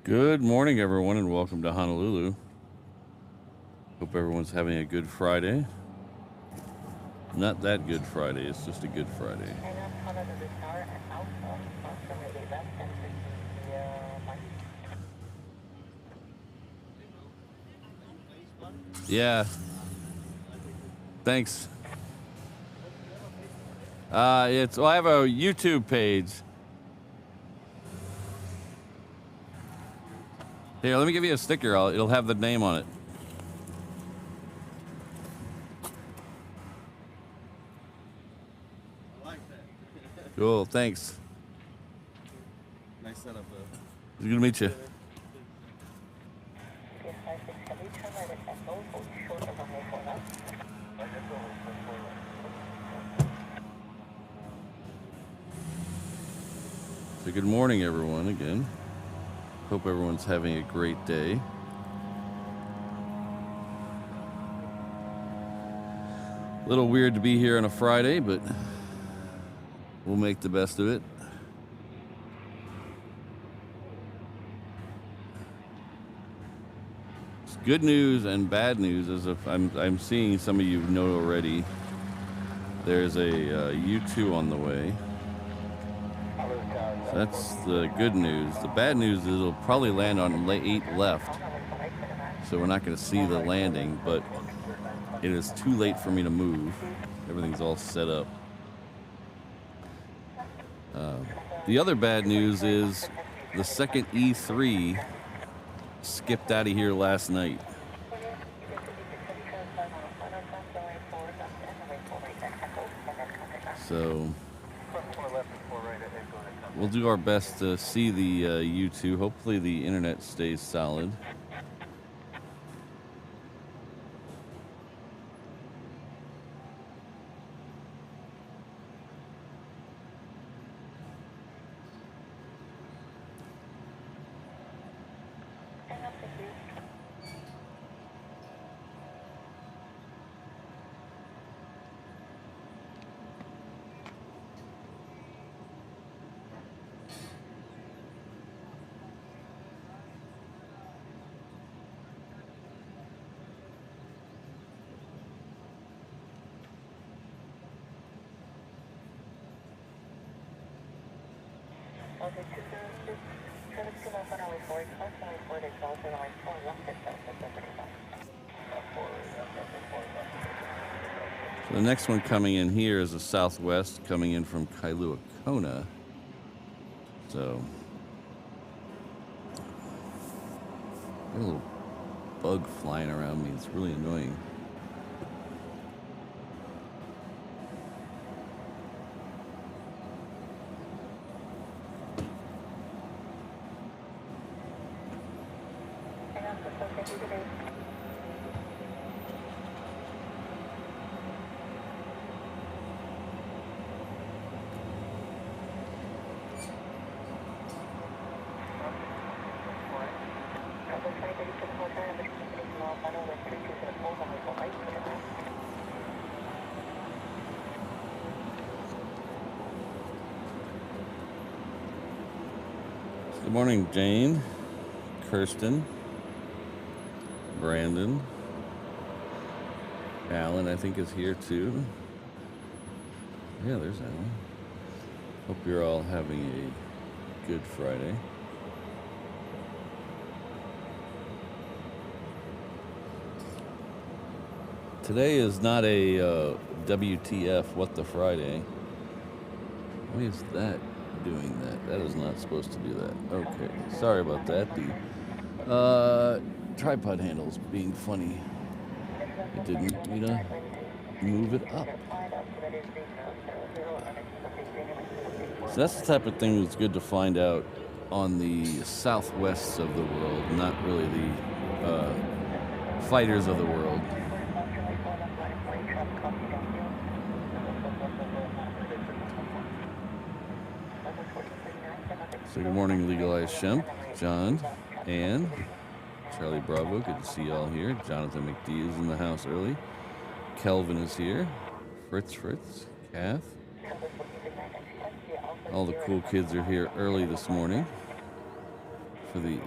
Good morning, everyone, and welcome to Honolulu. Hope everyone's having a good Friday. Not that good Friday, it's just a good Friday. Yeah. Thanks. I have a YouTube page. Here, let me give you a sticker. It'll have the name on it. I like that. Cool, thanks. Nice setup, though. It's good to meet you. So good morning, everyone, again. Hope everyone's having a great day. A little weird to be here on a Friday, but we'll make the best of it. It's good news and bad news, as if I'm seeing some of you know already. There's a U2 on the way. That's the good news. The bad news is it'll probably land on 8 left. So we're not going to see the landing, but it is too late for me to move. Everything's all set up. The other bad news is the second E3 skipped out of here last night. So we'll do our best to see the U2. Hopefully the internet stays solid. So the next one coming in here is a Southwest coming in from Kailua Kona. So got a little bug flying around me. It's really annoying. Good morning, Jane, Kirsten, Brandon, Alan, I think, is here too. Yeah, there's Alan. Hope you're all having a good Friday. Today is not a WTF, what the Friday. Why is that doing that? That is not supposed to do that. Okay, sorry about that. The tripod handle's being funny. It didn't want me to move it up. So that's the type of thing that's good to find out on the southwest of the world, not really the fighters of the world. So good morning, Legalized Shemp, John, Ann, Charlie Bravo, good to see y'all here. Jonathan McD is in the house early. Kelvin is here. Fritz, Kath. All the cool kids are here early this morning for the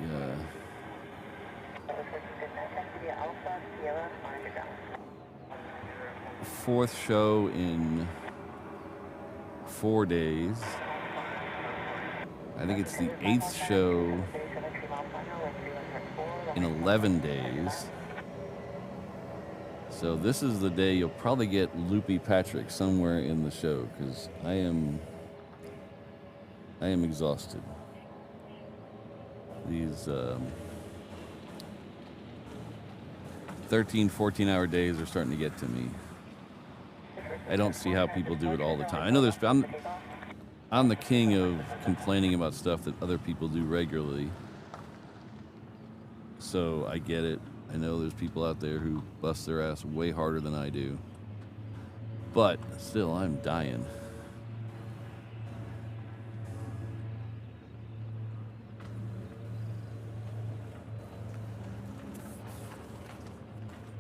fourth show in 4 days. I think it's the 8th show in 11 days. So this is the day you'll probably get Loopy Patrick somewhere in the show, because I am exhausted. These 13, 14-hour days are starting to get to me. I don't see how people do it all the time. I know I'm the king of complaining about stuff that other people do regularly. So I get it. I know there's people out there who bust their ass way harder than I do. But still, I'm dying.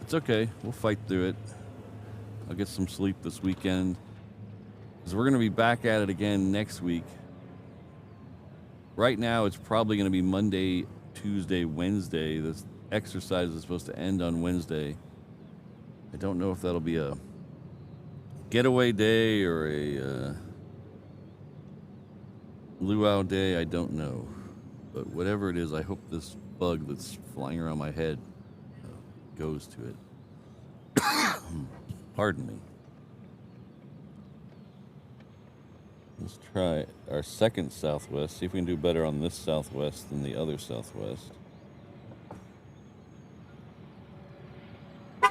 It's okay. We'll fight through it. I'll get some sleep this weekend, because we're going to be back at it again next week. Right now, it's probably going to be Monday, Tuesday, Wednesday. This exercise is supposed to end on Wednesday. I don't know if that'll be a getaway day or a luau day. I don't know. But whatever it is, I hope this bug that's flying around my head goes to it. Pardon me. Let's try our second southwest. See if we can do better on this southwest than the other southwest. A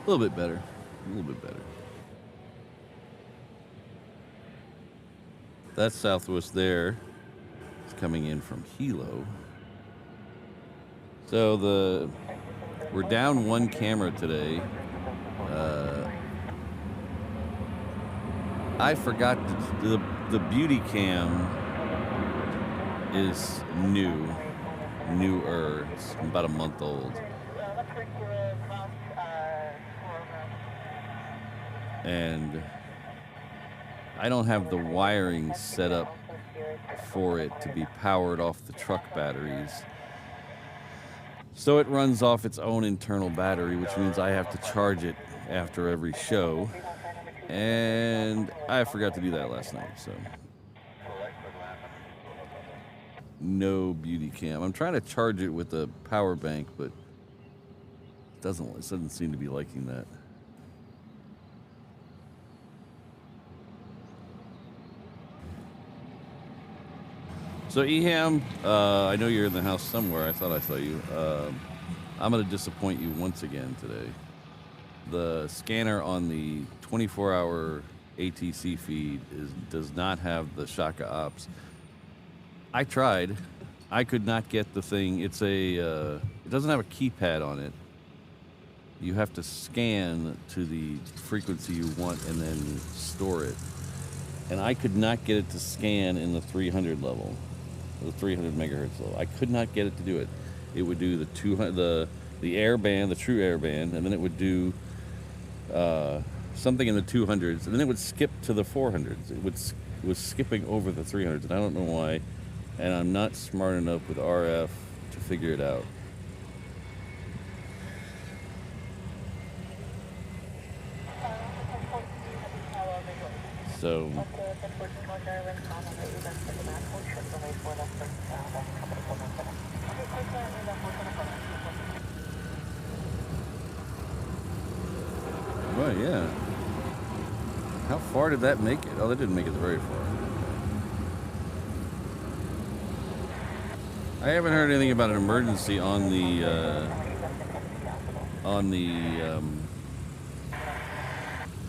little bit better. A little bit better. That southwest there is coming in from Hilo. So we're down one camera today. I forgot the beauty cam is newer. It's about a month old. And I don't have the wiring set up for it to be powered off the truck batteries. So it runs off its own internal battery, which means I have to charge it after every show. And I forgot to do that last night, so no beauty cam. I'm trying to charge it with a power bank, but it doesn't seem to be liking that. So Eham, I know you're in the house somewhere. I thought I saw you. I'm going to disappoint you once again today. The scanner on the 24-hour ATC feed does not have the Shaka Ops. I tried. I could not get the thing. It doesn't have a keypad on it. You have to scan to the frequency you want and then store it. And I could not get it to scan in the 300 level. The 300 megahertz level. I could not get it to do it. It would do the 200, the airband, the true airband, and then it would do something in the 200s, and then it would skip to the 400s. It was skipping over the 300s, and I don't know why. And I'm not smart enough with RF to figure it out. So well, yeah. How far did that make it? Oh, that didn't make it very far. I haven't heard anything about an emergency on the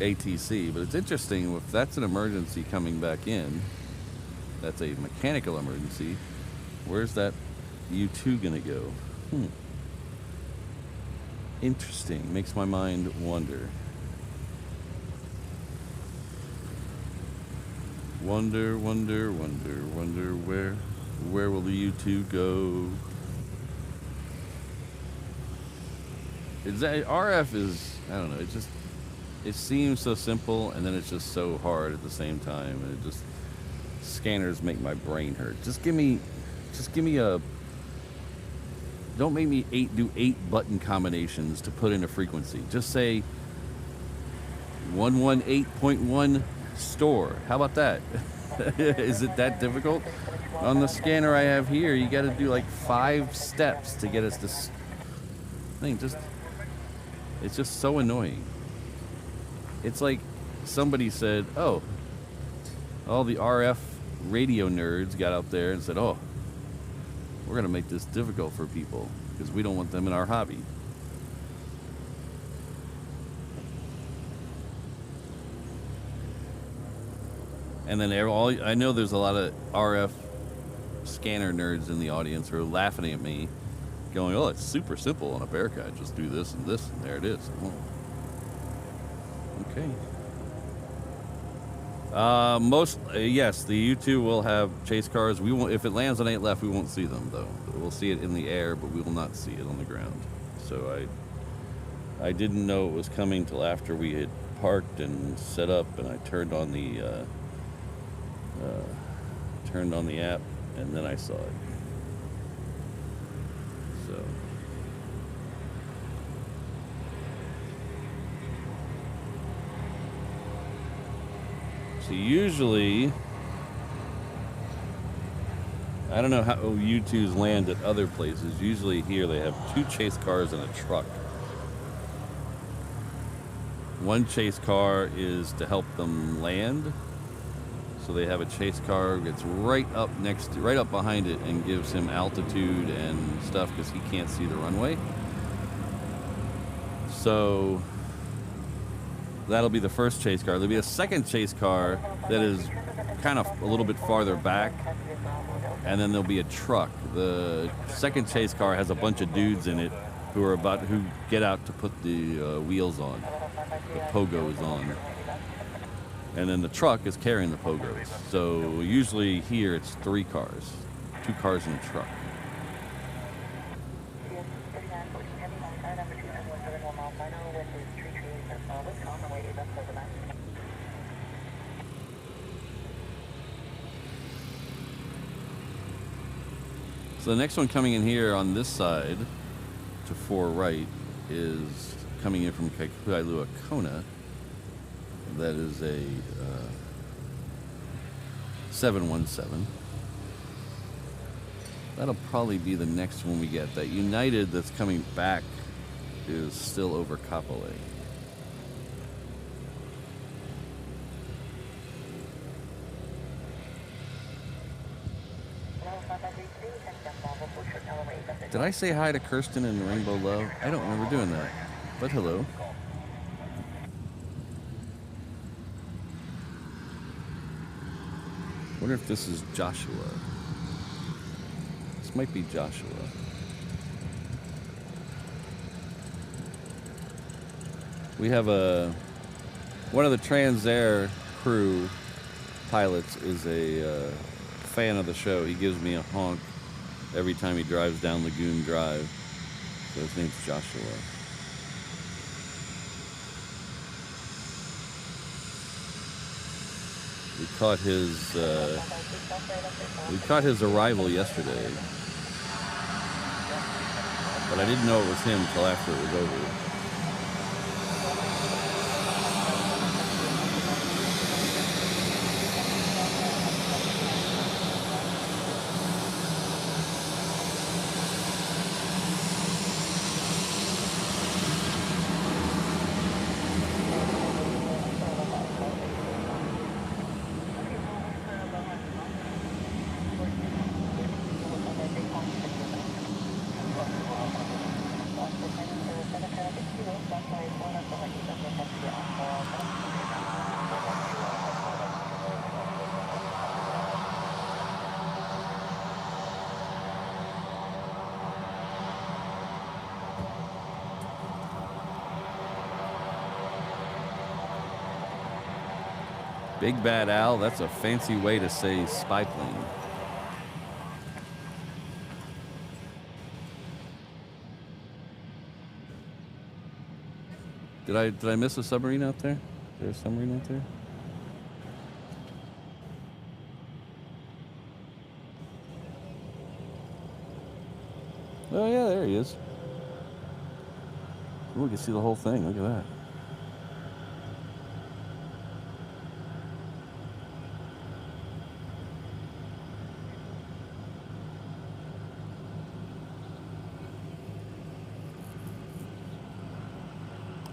ATC, but it's interesting if that's an emergency coming back in. That's a mechanical emergency. Where's that U-2 gonna go? Interesting. Makes my mind wonder. Wonder, wonder, wonder, wonder where will the U-2 go? Is that RF is, I don't know, it seems so simple and then it's just so hard at the same time, and it just, scanners make my brain hurt. Just give me a, don't make me do 8 button combinations to put in a frequency. Just say 118.1 store. How about that? Is it that difficult? On the scanner I have here, you got to do like 5 steps to get us this thing. It's just so annoying. It's like somebody said, oh, all the RF radio nerds got up there and said, oh, we're going to make this difficult for people because we don't want them in our hobby. And then I know there's a lot of RF scanner nerds in the audience who are laughing at me, going, oh, it's super simple on a Bearcat. Just do this, and there it is. Oh. Okay. Yes, the U-2 will have chase cars. We won't, if it lands on 8 left, we won't see them, though. We'll see it in the air, but we will not see it on the ground. So I didn't know it was coming till after we had parked and set up, and I turned on the app, and then I saw it. So usually, I don't know how U-2s land at other places. Usually here they have 2 chase cars and a truck. One chase car is to help them land. So they have a chase car that's right up behind it and gives him altitude and stuff because he can't see the runway. So that'll be the first chase car. There'll be a second chase car that is kind of a little bit farther back, and then there'll be a truck. The second chase car has a bunch of dudes in it who get out to put the wheels on, the pogos on. And then the truck is carrying the pogos. So usually here it's 3 cars, 2 cars and a truck. So the next one coming in here on this side to 4 right is coming in from Kailua Kona. That is a 717. That'll probably be the next one we get. That United that's coming back is still over Kapolei. Did I say hi to Kirsten and Rainbow Low? I don't remember doing that, but hello. I wonder if this is Joshua. This might be Joshua. We have one of the Transair crew pilots is a fan of the show. He gives me a honk every time he drives down Lagoon Drive. So his name's Joshua. We caught his arrival yesterday, but I didn't know it was him until after it was over. Big Bad Al, that's a fancy way to say spy plane. Did I miss a submarine out there? Is there a submarine out there? Oh yeah, there he is. Ooh, we can see the whole thing. Look at that.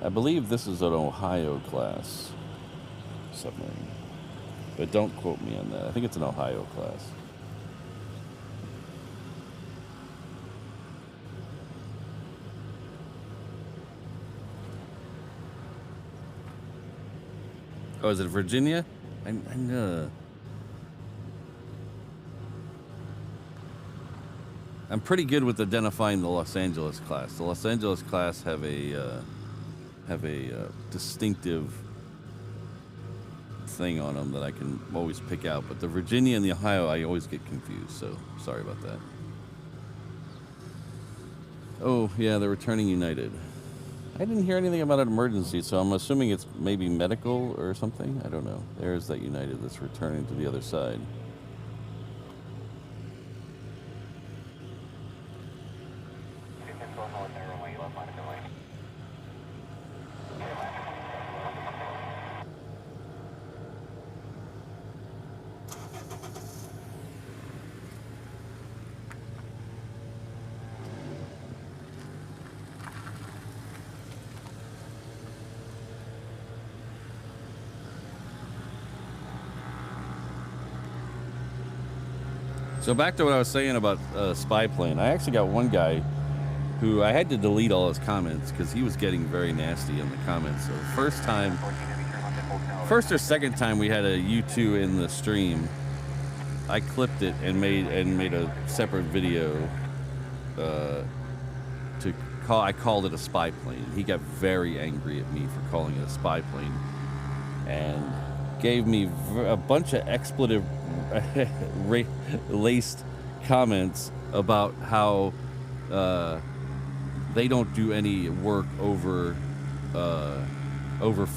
I believe this is an Ohio class submarine, but don't quote me on that. I think it's an Ohio class. Oh, is it Virginia? I know. I'm pretty good with identifying the Los Angeles class. The Los Angeles class have a distinctive thing on them that I can always pick out, but the Virginia and the Ohio, I always get confused, so sorry about that. Oh, yeah, they're returning United. I didn't hear anything about an emergency, so I'm assuming it's maybe medical or something. I don't know. There's that United that's returning to the other side. So back to what I was saying about spy plane. I actually got one guy who I had to delete all his comments because he was getting very nasty in the comments. So the first or second time we had a U2 in the stream, I clipped it and made a separate video I called it a spy plane. He got very angry at me for calling it a spy plane and gave me a bunch of expletive laced comments about how they don't do any work over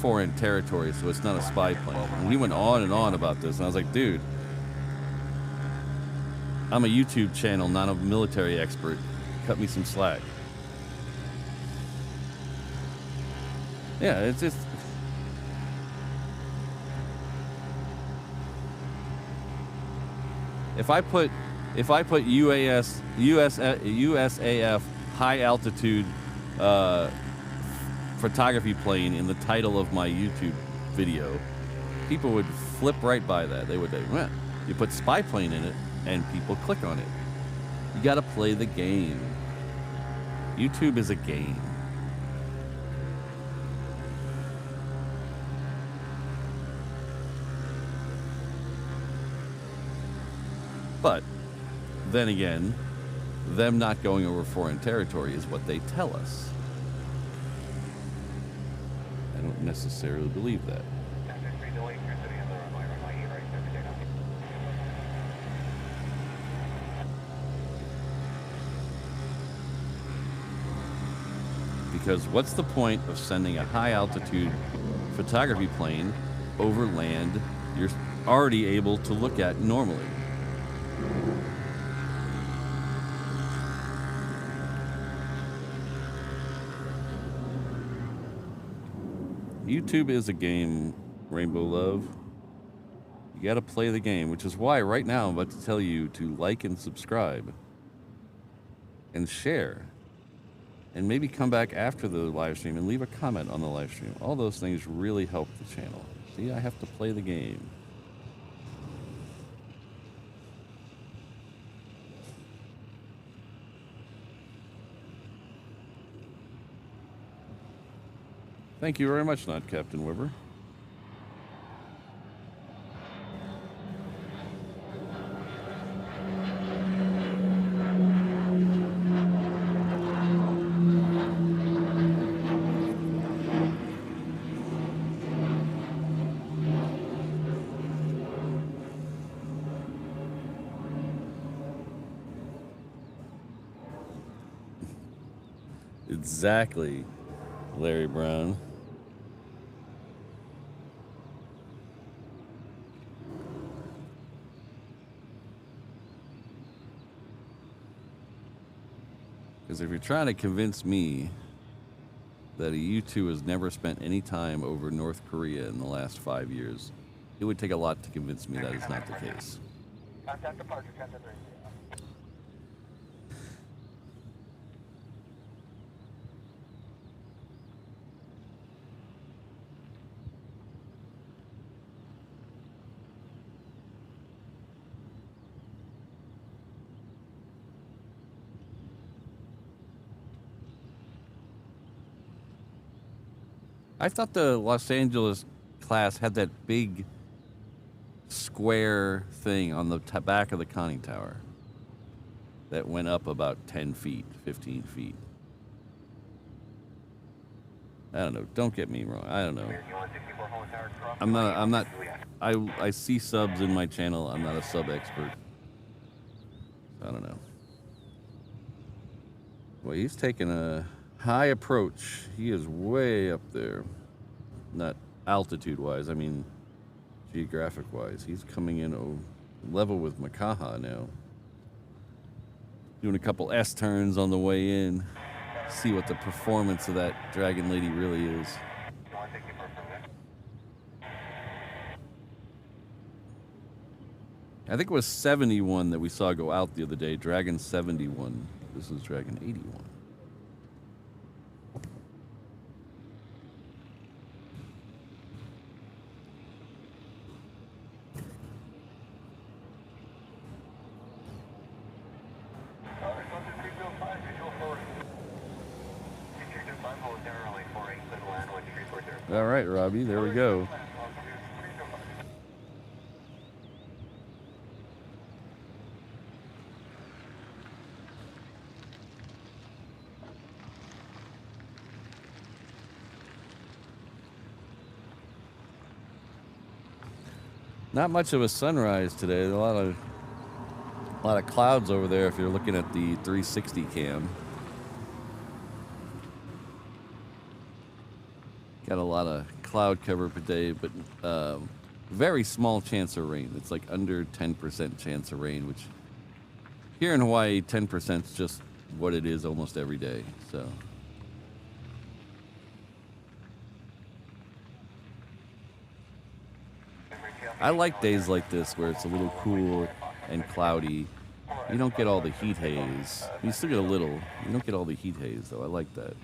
foreign territory, so it's not a spy plane. And he went on and on about this, and I was like, dude, I'm a YouTube channel, not a military expert. Cut me some slack. Yeah, it's just... If I put USAF high altitude photography plane in the title of my YouTube video, people would flip right by that. They would say, well, you put spy plane in it and people click on it. You gotta play the game. YouTube is a game. But then again, them not going over foreign territory is what they tell us. I don't necessarily believe that. Because what's the point of sending a high altitude photography plane over land you're already able to look at normally? YouTube is a game, Rainbow Love. You gotta play the game, which is why right now I'm about to tell you to like and subscribe and share, and maybe come back after the live stream and leave a comment on the live stream. All those things really help the channel. See, I have to play the game. Thank you very much, not Captain Weber. Exactly, Larry Brown. Because if you're trying to convince me that a U-2 has never spent any time over North Korea in the last 5 years, it would take a lot to convince me that is not the case. Contact departure 10-3. I thought the Los Angeles class had that big square thing on the back of the conning tower that went up about 10 feet, 15 feet. I don't know. Don't get me wrong. I don't know. I see subs in my channel. I'm not a sub expert. I don't know. Well, he's taking a high approach. He is way up there. Not altitude-wise, I mean geographic-wise. He's coming in level with Makaha now. Doing a couple S-turns on the way in. See what the performance of that Dragon Lady really is. I think it was 71 that we saw go out the other day. Dragon 71. This is Dragon 81. All right, Robbie, there we go. Not much of a sunrise today. A lot of clouds over there if you're looking at the 360 cam. Got a lot of cloud cover today, but very small chance of rain. It's like under 10% chance of rain, which here in Hawaii, 10% is just what it is almost every day. So I like days like this where it's a little cool and cloudy. You don't get all the heat haze. You still get a little. You don't get all the heat haze, though. I like that.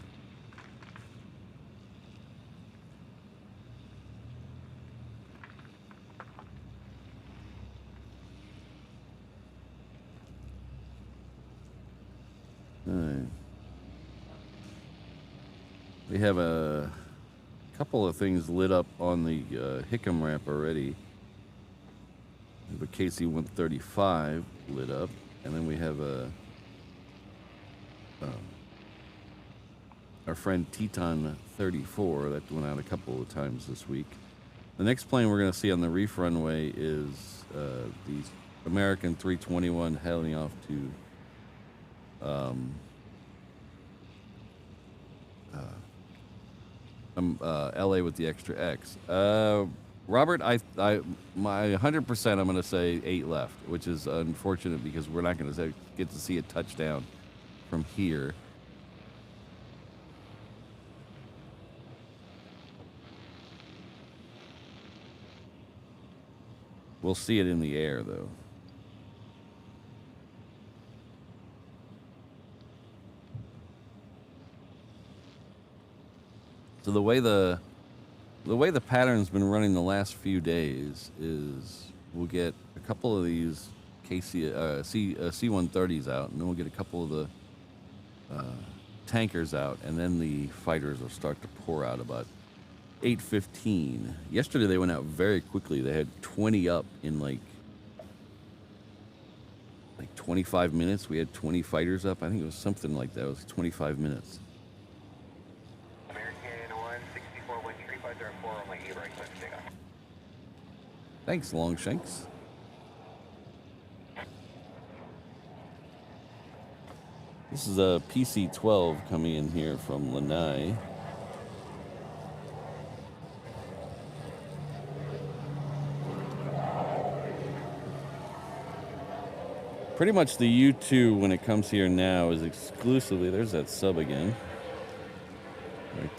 All right. We have a couple of things lit up on the Hickam ramp already. We have a KC-135 lit up, and then we have our friend Teton 34 that went out a couple of times this week. The next plane we're going to see on the reef runway is the American 321 heading off to LA with the extra X. Robert, my 100%, I'm going to say 8 left, which is unfortunate because we're not going to get to see a touchdown from here. We'll see it in the air, though. So the way the pattern's been running the last few days is we'll get a couple of these C-130s out, and then we'll get a couple of the tankers out, and then the fighters will start to pour out about 8:15. Yesterday they went out very quickly. They had 20 up in like 25 minutes. We had 20 fighters up. I think it was something like that. It was 25 minutes. Thanks, Longshanks. This is a PC-12 coming in here from Lanai. Pretty much the U-2 when it comes here now is exclusively, there's that sub again, right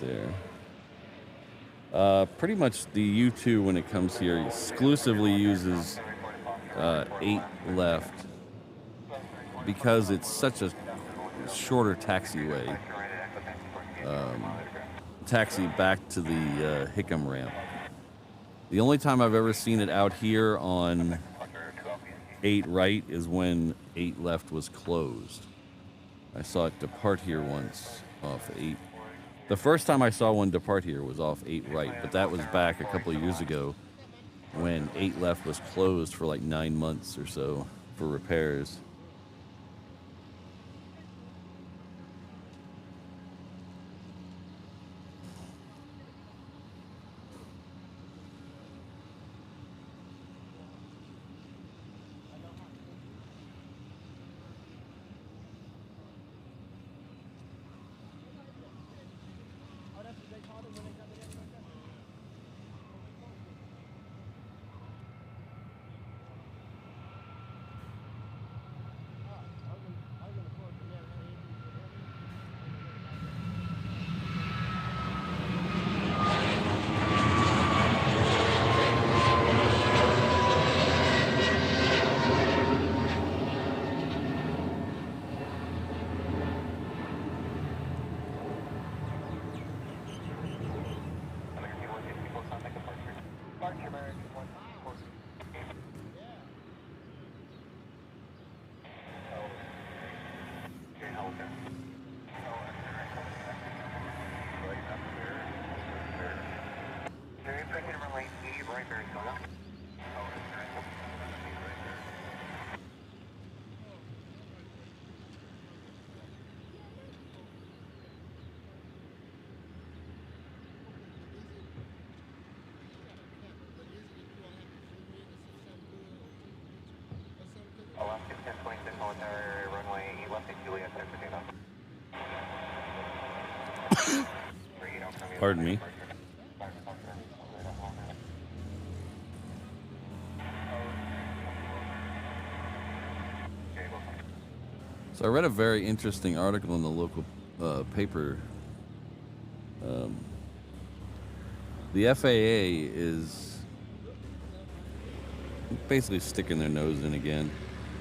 there. Pretty much the U-2 when it comes here exclusively uses 8 left because it's such a shorter taxiway. Taxi back to the Hickam ramp. The only time I've ever seen it out here on 8 right is when 8 left was closed. I saw it depart here once off 8. The first time I saw one depart here was off 8 right, but that was back a couple of years ago when 8 left was closed for like 9 months or so for repairs. Pardon me. So I read a very interesting article in the local paper. The FAA is basically sticking their nose in again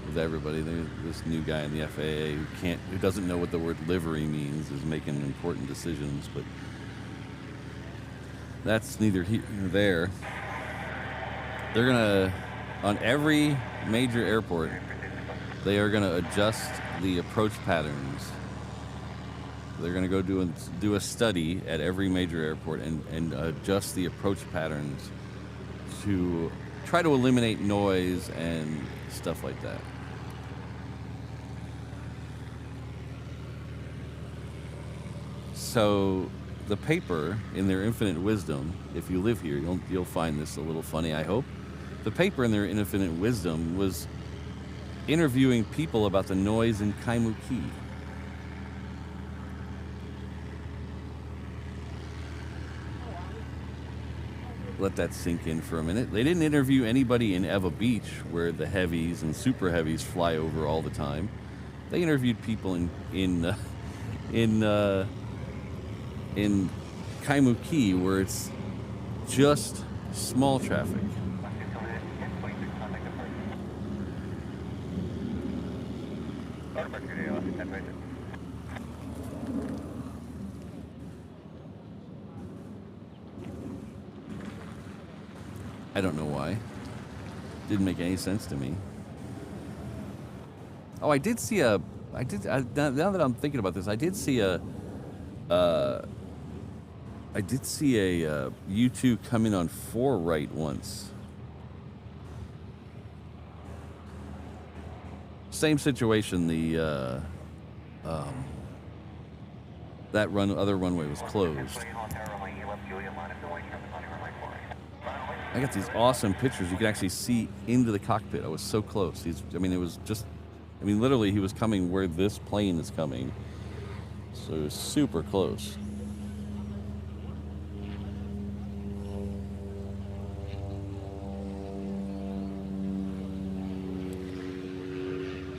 with everybody. There's this new guy in the FAA who doesn't know what the word livery means, is making important decisions, but that's neither here nor there. They're gonna, on every major airport, they are gonna adjust the approach patterns. They're gonna go do a study at every major airport and adjust the approach patterns to try to eliminate noise and stuff like that. So the paper, in their infinite wisdom, if you live here, you'll find this a little funny, I hope. The paper, in their infinite wisdom, was interviewing people about the noise in Kaimuki. Let that sink in for a minute. They didn't interview anybody in Eva Beach, where the heavies and super heavies fly over all the time. They interviewed people in Kaimuki, where it's just small traffic. I don't know why. Didn't make any sense to me. Oh, now that I'm thinking about this, I did see a U-2 come in on 4 right once. Same situation. That other runway was closed. I got these awesome pictures. You can actually see into the cockpit. I was so close. It was just I mean, literally, he was coming where this plane is coming. So it was super close.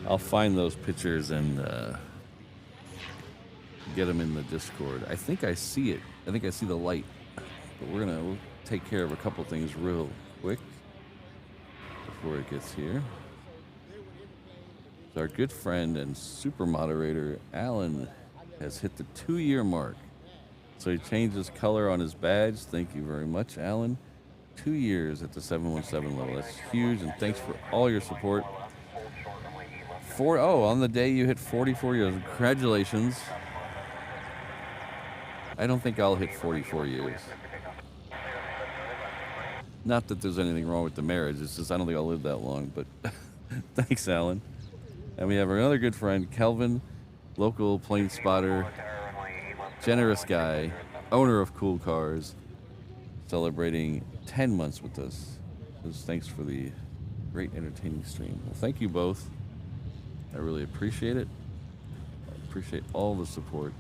I'll find those pictures and get them in the Discord. I think I see it. I think I see the light. But we'll take care of a couple things real quick before it gets here. Our good friend and super moderator, Alan, has hit the 2-year mark. So he changed his color on his badge. Thank you very much, Alan. 2 years at the 717 level. That's huge, and thanks for all your support. On the day you hit 44 years. Congratulations. I don't think I'll hit 44 years. Not that there's anything wrong with the marriage. It's just I don't think I'll live that long, but thanks, Alan. And we have another good friend, Kelvin, local plane spotter, generous guy, owner of cool cars, celebrating 10 months with us. Just thanks for the great entertaining stream. Well, thank you both. I really appreciate it. I appreciate all the support.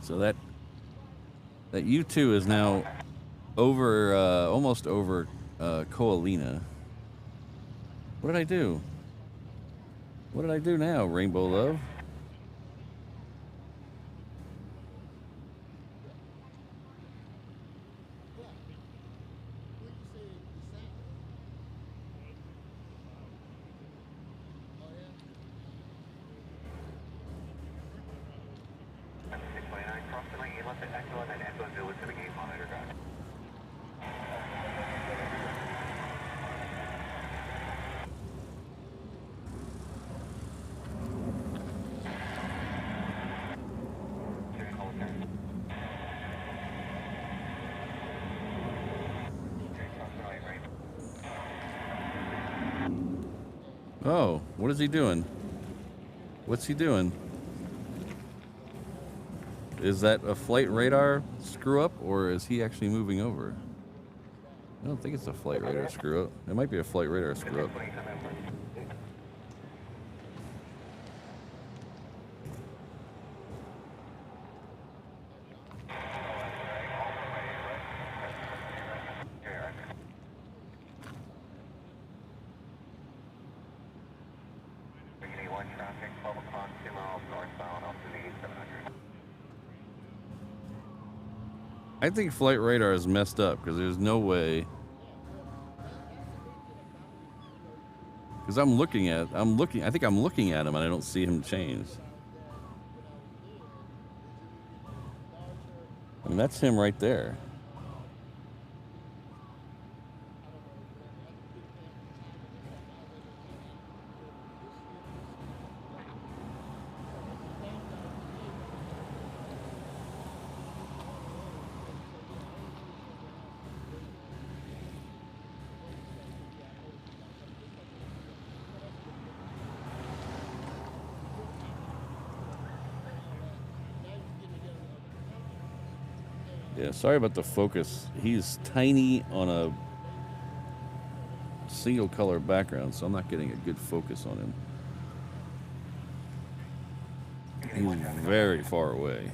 So that U2 is now over, almost over Koalina. What did I do? What did I do now, Rainbow Love? Oh, what is he doing? What's he doing? Is that a flight radar screw up, or is he actually moving over? I don't think it's a flight radar screw up. It might be a flight radar screw up. I think flight radar is messed up because there's no way. Because I think I'm looking at him and I don't see him change. I mean, that's him right there. Yeah, sorry about the focus. He's tiny on a single color background, so I'm not getting a good focus on him. He's very far away.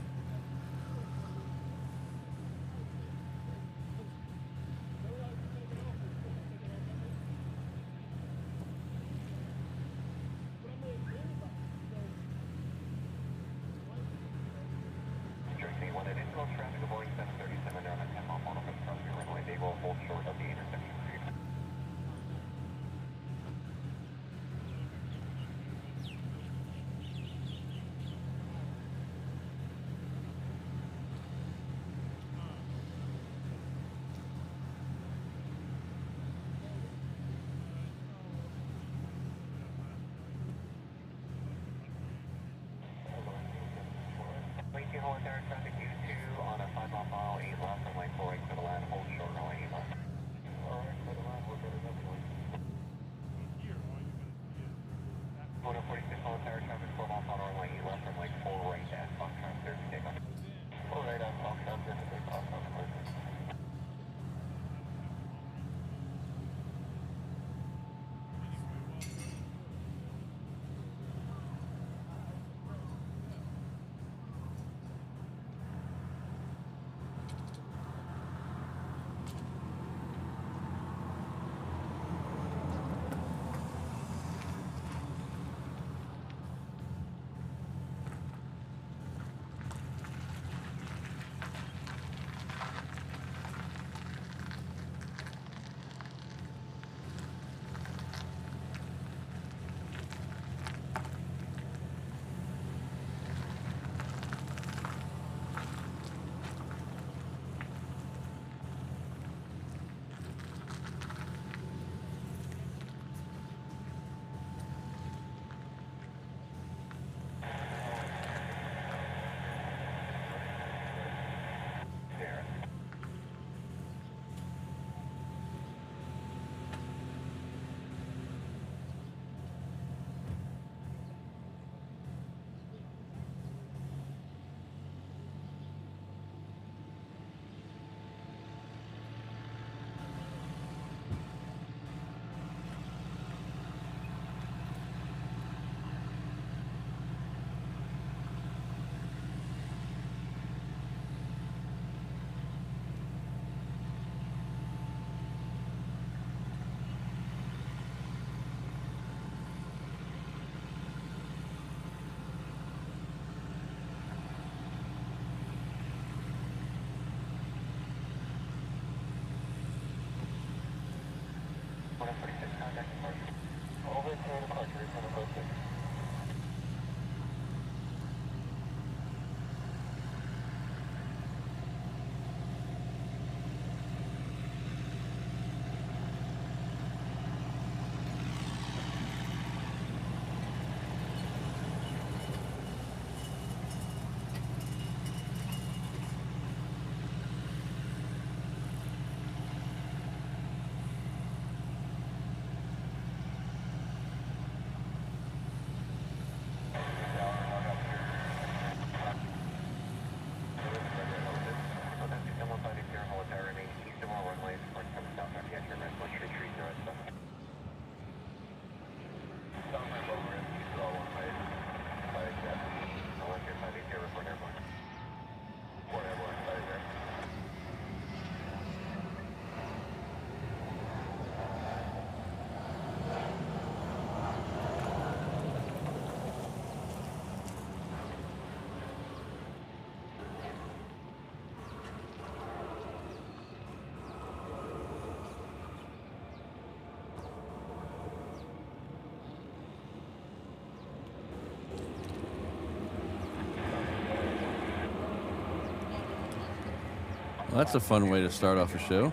Well, that's a fun way to start off a show.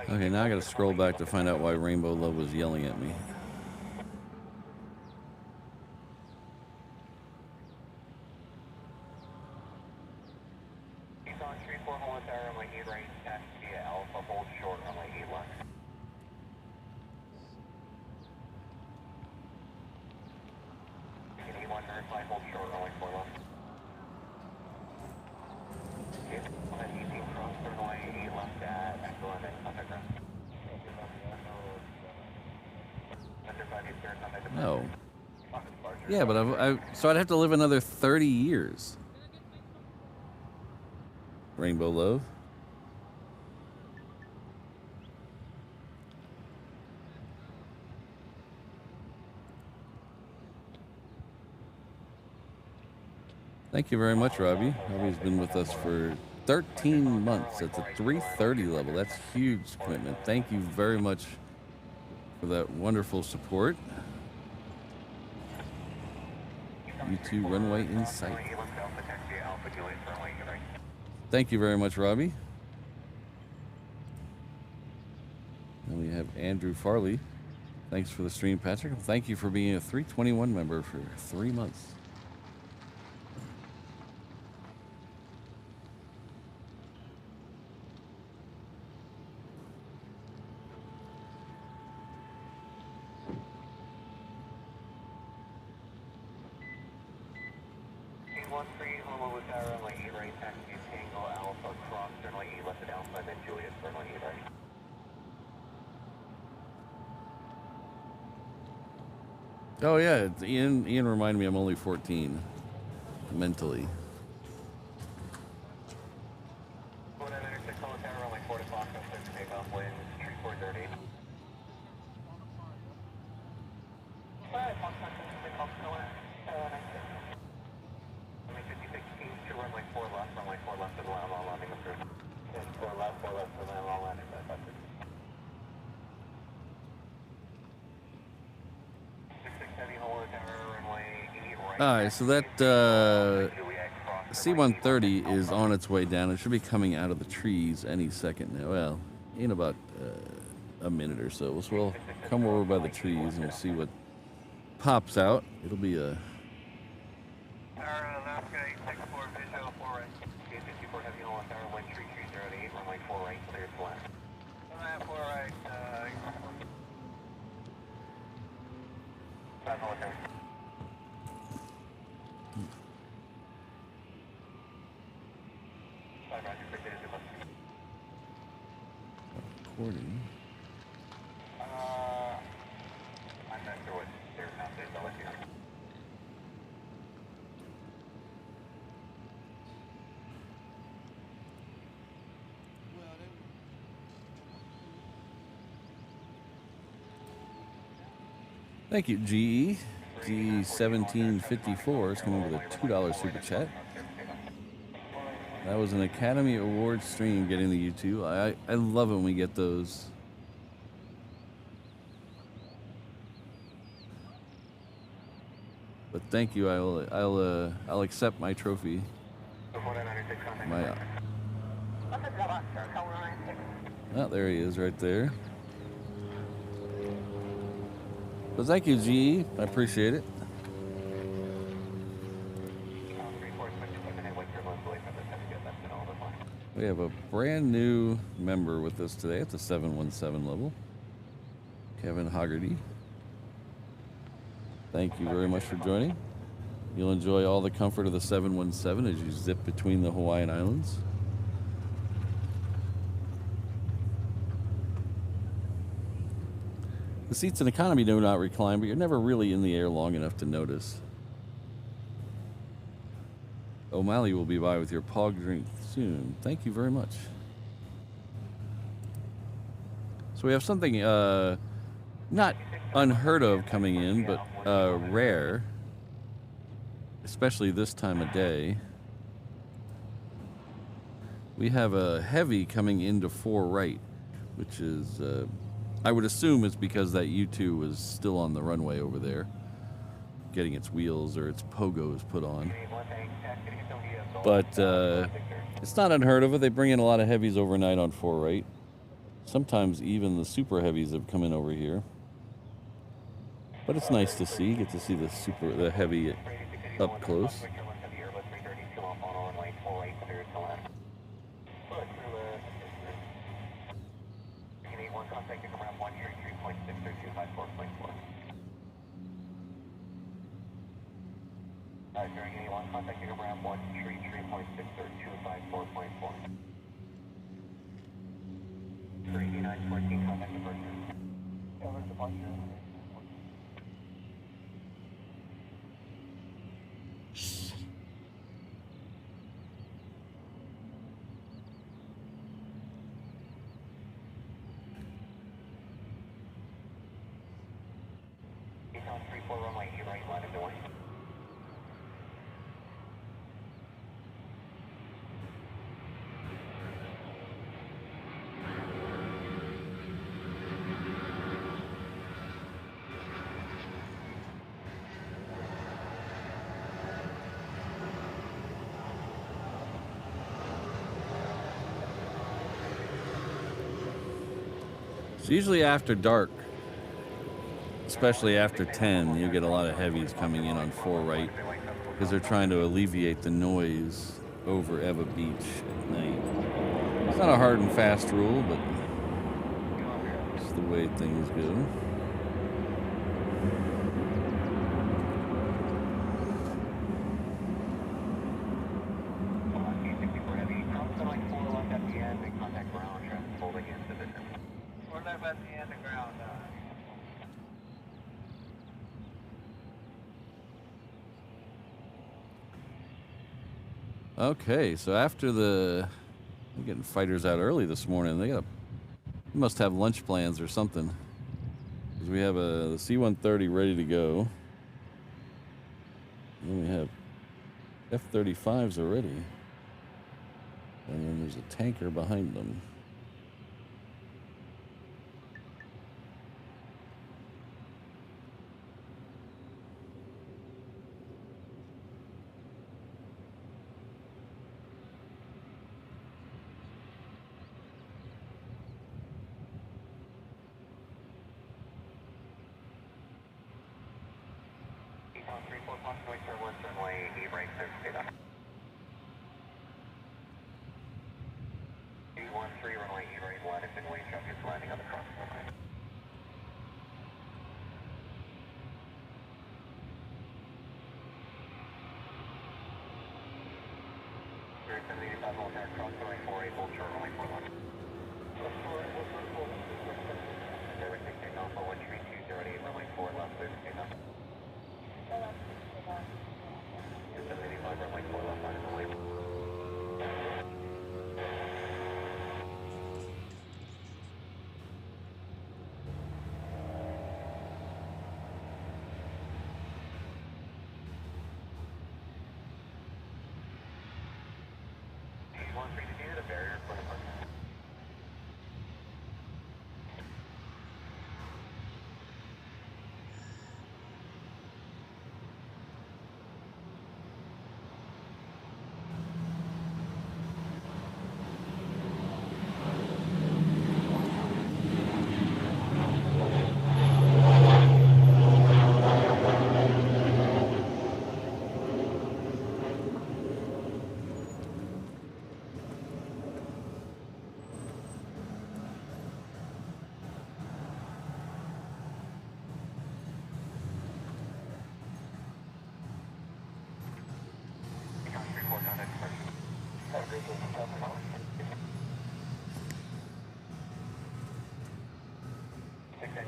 Okay, now I gotta scroll back to find out why Rainbow Love was yelling at me. No. Yeah, but so I'd have to live another 30 years. Rainbow Love. Thank you very much, Robbie. Robbie's been with us for 13 months at the 330 level. That's huge commitment. Thank you very much for that wonderful support. U2 runway in sight. Thank you very much, Robbie. And we have Andrew Farley. Thanks for the stream, Patrick. Thank you for being a 321 member for 3 months. Oh yeah, Ian reminded me I'm only 14 mentally. Alright, so that C-130 is on its way down. It should be coming out of the trees any second now. Well, in about a minute or so. So we'll come over by the trees and we'll see what pops out. It'll be a... recording. I'm not sure what they're not saying, but let you know. Thank you, GE. GE1754 is coming with a $2 super chat. That was an Academy Award stream getting the U2. I love it when we get those. But thank you. I'll accept my trophy. Oh, there he is right there. So thank you, GE. I appreciate it. We have a brand new member with us today at the 717 level, Kevin Hoggerty. Thank you very much for joining. You'll enjoy all the comfort of the 717 as you zip between the Hawaiian Islands. The seats in economy do not recline, but you're never really in the air long enough to notice. O'Malley will be by with your pog drink soon. Thank you very much. So we have something not unheard of coming in, but rare, especially this time of day. We have a heavy coming into 4 right, which is, I would assume it's because that U-2 was still on the runway over there, getting its wheels or its pogos put on. But it's not unheard of. They bring in a lot of heavies overnight on 4 right. Sometimes even the super heavies have come in over here. But it's nice to see. Get to see the heavy up close. Usually after dark, especially after 10, you get a lot of heavies coming in on 4 right because they're trying to alleviate the noise over Eva Beach at night. It's not a hard and fast rule, but it's the way things go. Okay, so after I'm getting fighters out early this morning. They must have lunch plans or something. Because we have the C-130 ready to go. And then we have F-35s already. And then there's a tanker behind them. 3 the barrier for the person.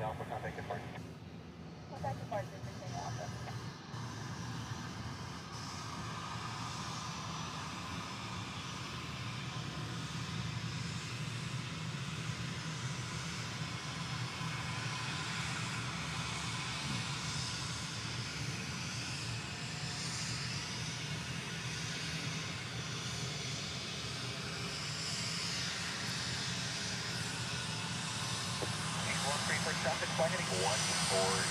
Alpha, contact departure. Contact departure, 6 Alpha. Traffic flight heading 140,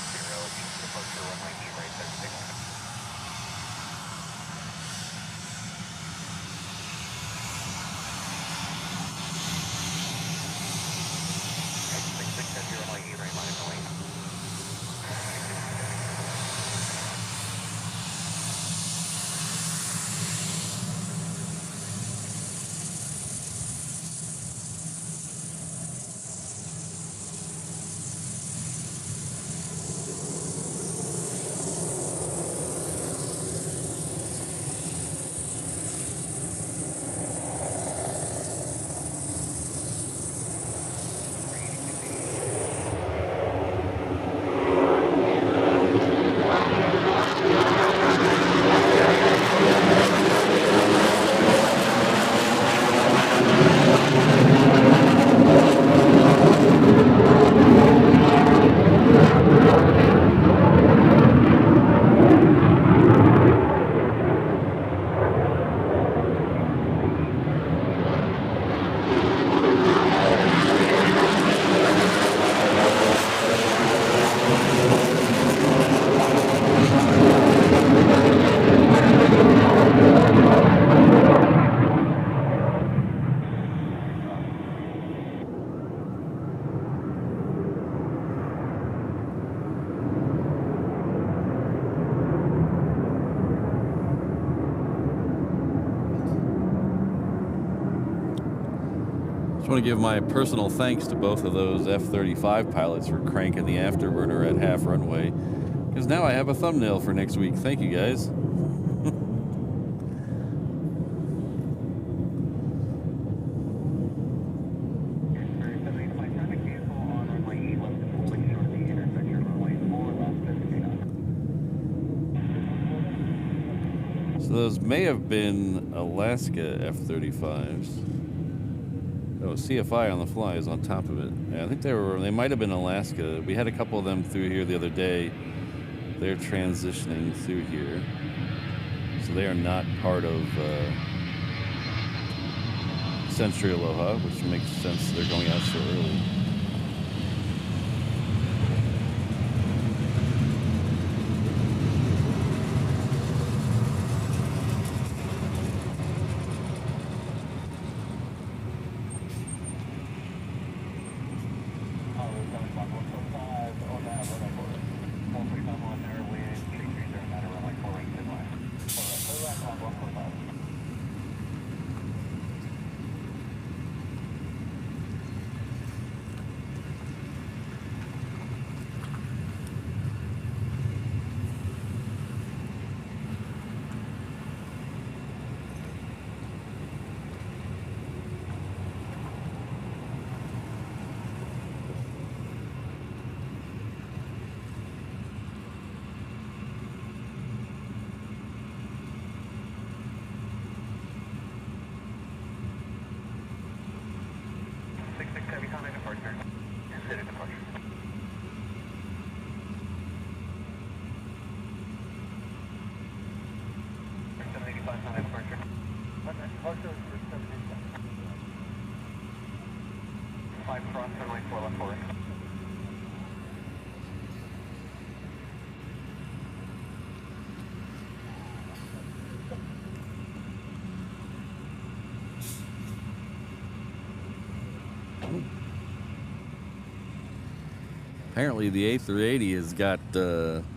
departure runway E right there, 6. 660 runway E right, minus away. I want to give my personal thanks to both of those F-35 pilots for cranking the afterburner at half runway, because now I have a thumbnail for next week. Thank you, guys. So those may have been Alaska F-35s. Oh, CFI on the fly is on top of it. Yeah, I think they might have been Alaska. We had a couple of them through here the other day. They're transitioning through here. So they are not part of Sentry Aloha, which makes sense. They're going out so early. Departure for 785. F-35 cross runway 4 left 4. Apparently the A380 has got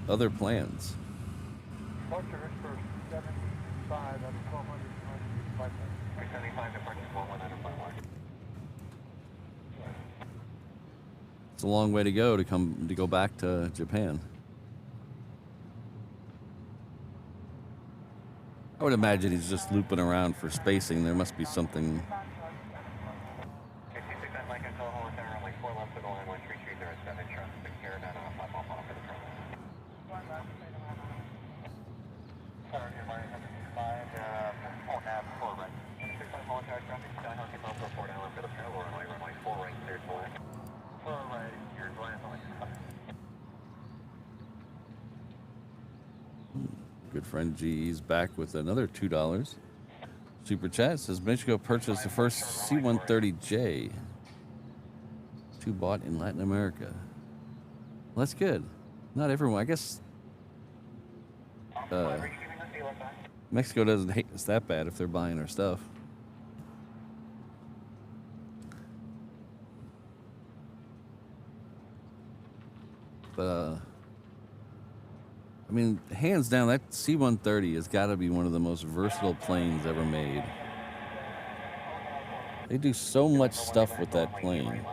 other plans. Departure for 75 out of 1200. 75 departure 1151. It's a long way to go to go back to Japan. I would imagine he's just looping around for spacing. There must be something. Good friend G's back with another $2. Super chat says Mexico purchased the first C-130J. 2 bought in Latin America. Well, that's good. Not everyone. I guess Mexico doesn't hate us that bad if they're buying our stuff. But I mean, hands down, that C-130 has got to be one of the most versatile planes ever made. They do so much stuff with that plane.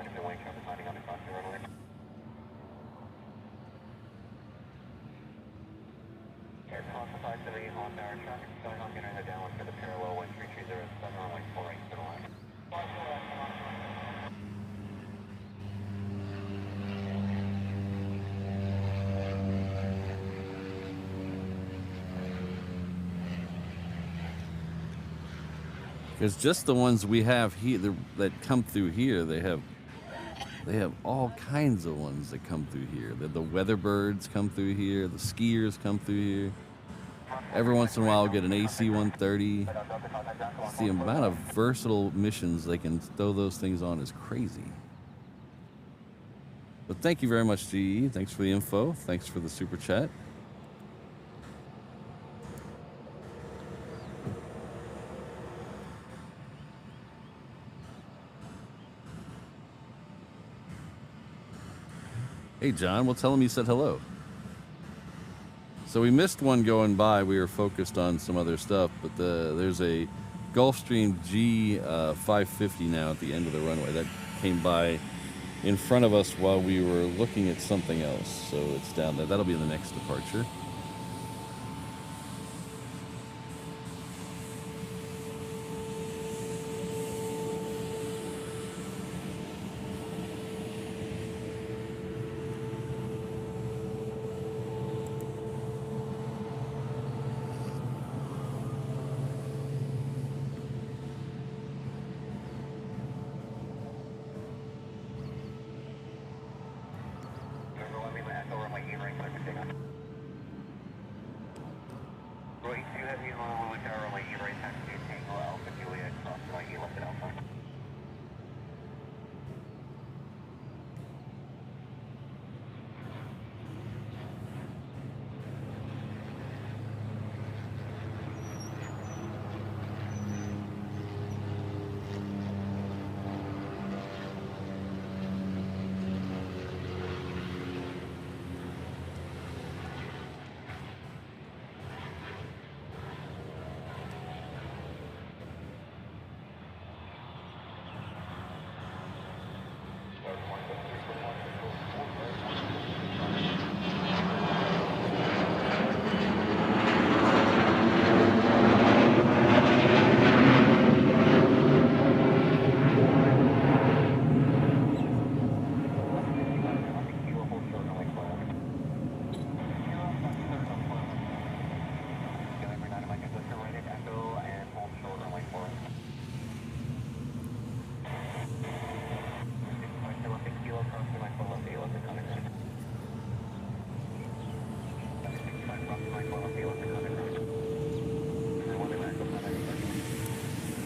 Because just the ones we have here that come through here, they have all kinds of ones that come through here. The weather birds come through here, the skiers come through here. Every once in a while, I'll get an AC-130. The amount of versatile missions they can throw those things on is crazy. But thank you very much, GE. Thanks for the info. Thanks for the super chat. Hey, John, well, tell him you said hello. So we missed one going by. We were focused on some other stuff, but there's a Gulfstream G550 now at the end of the runway. That came by in front of us while we were looking at something else. So it's down there. That'll be the next departure.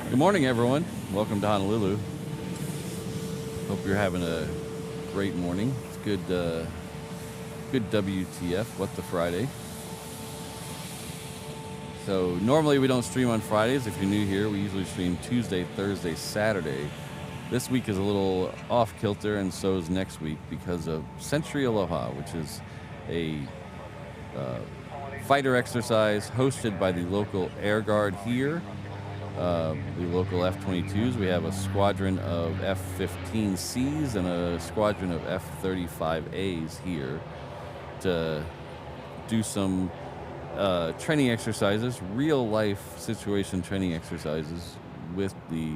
Good morning, everyone. Welcome to Honolulu. Hope you're having a great morning. It's good WTF, What the Friday. So normally we don't stream on Fridays. If you're new here, we usually stream Tuesday, Thursday, Saturday. This week is a little off kilter, and so is next week because of Sentry Aloha, which is a fighter exercise hosted by the local Air Guard here. The local F-22s. We have a squadron of F-15Cs and a squadron of F-35As here to do some training exercises, real life situation training exercises with the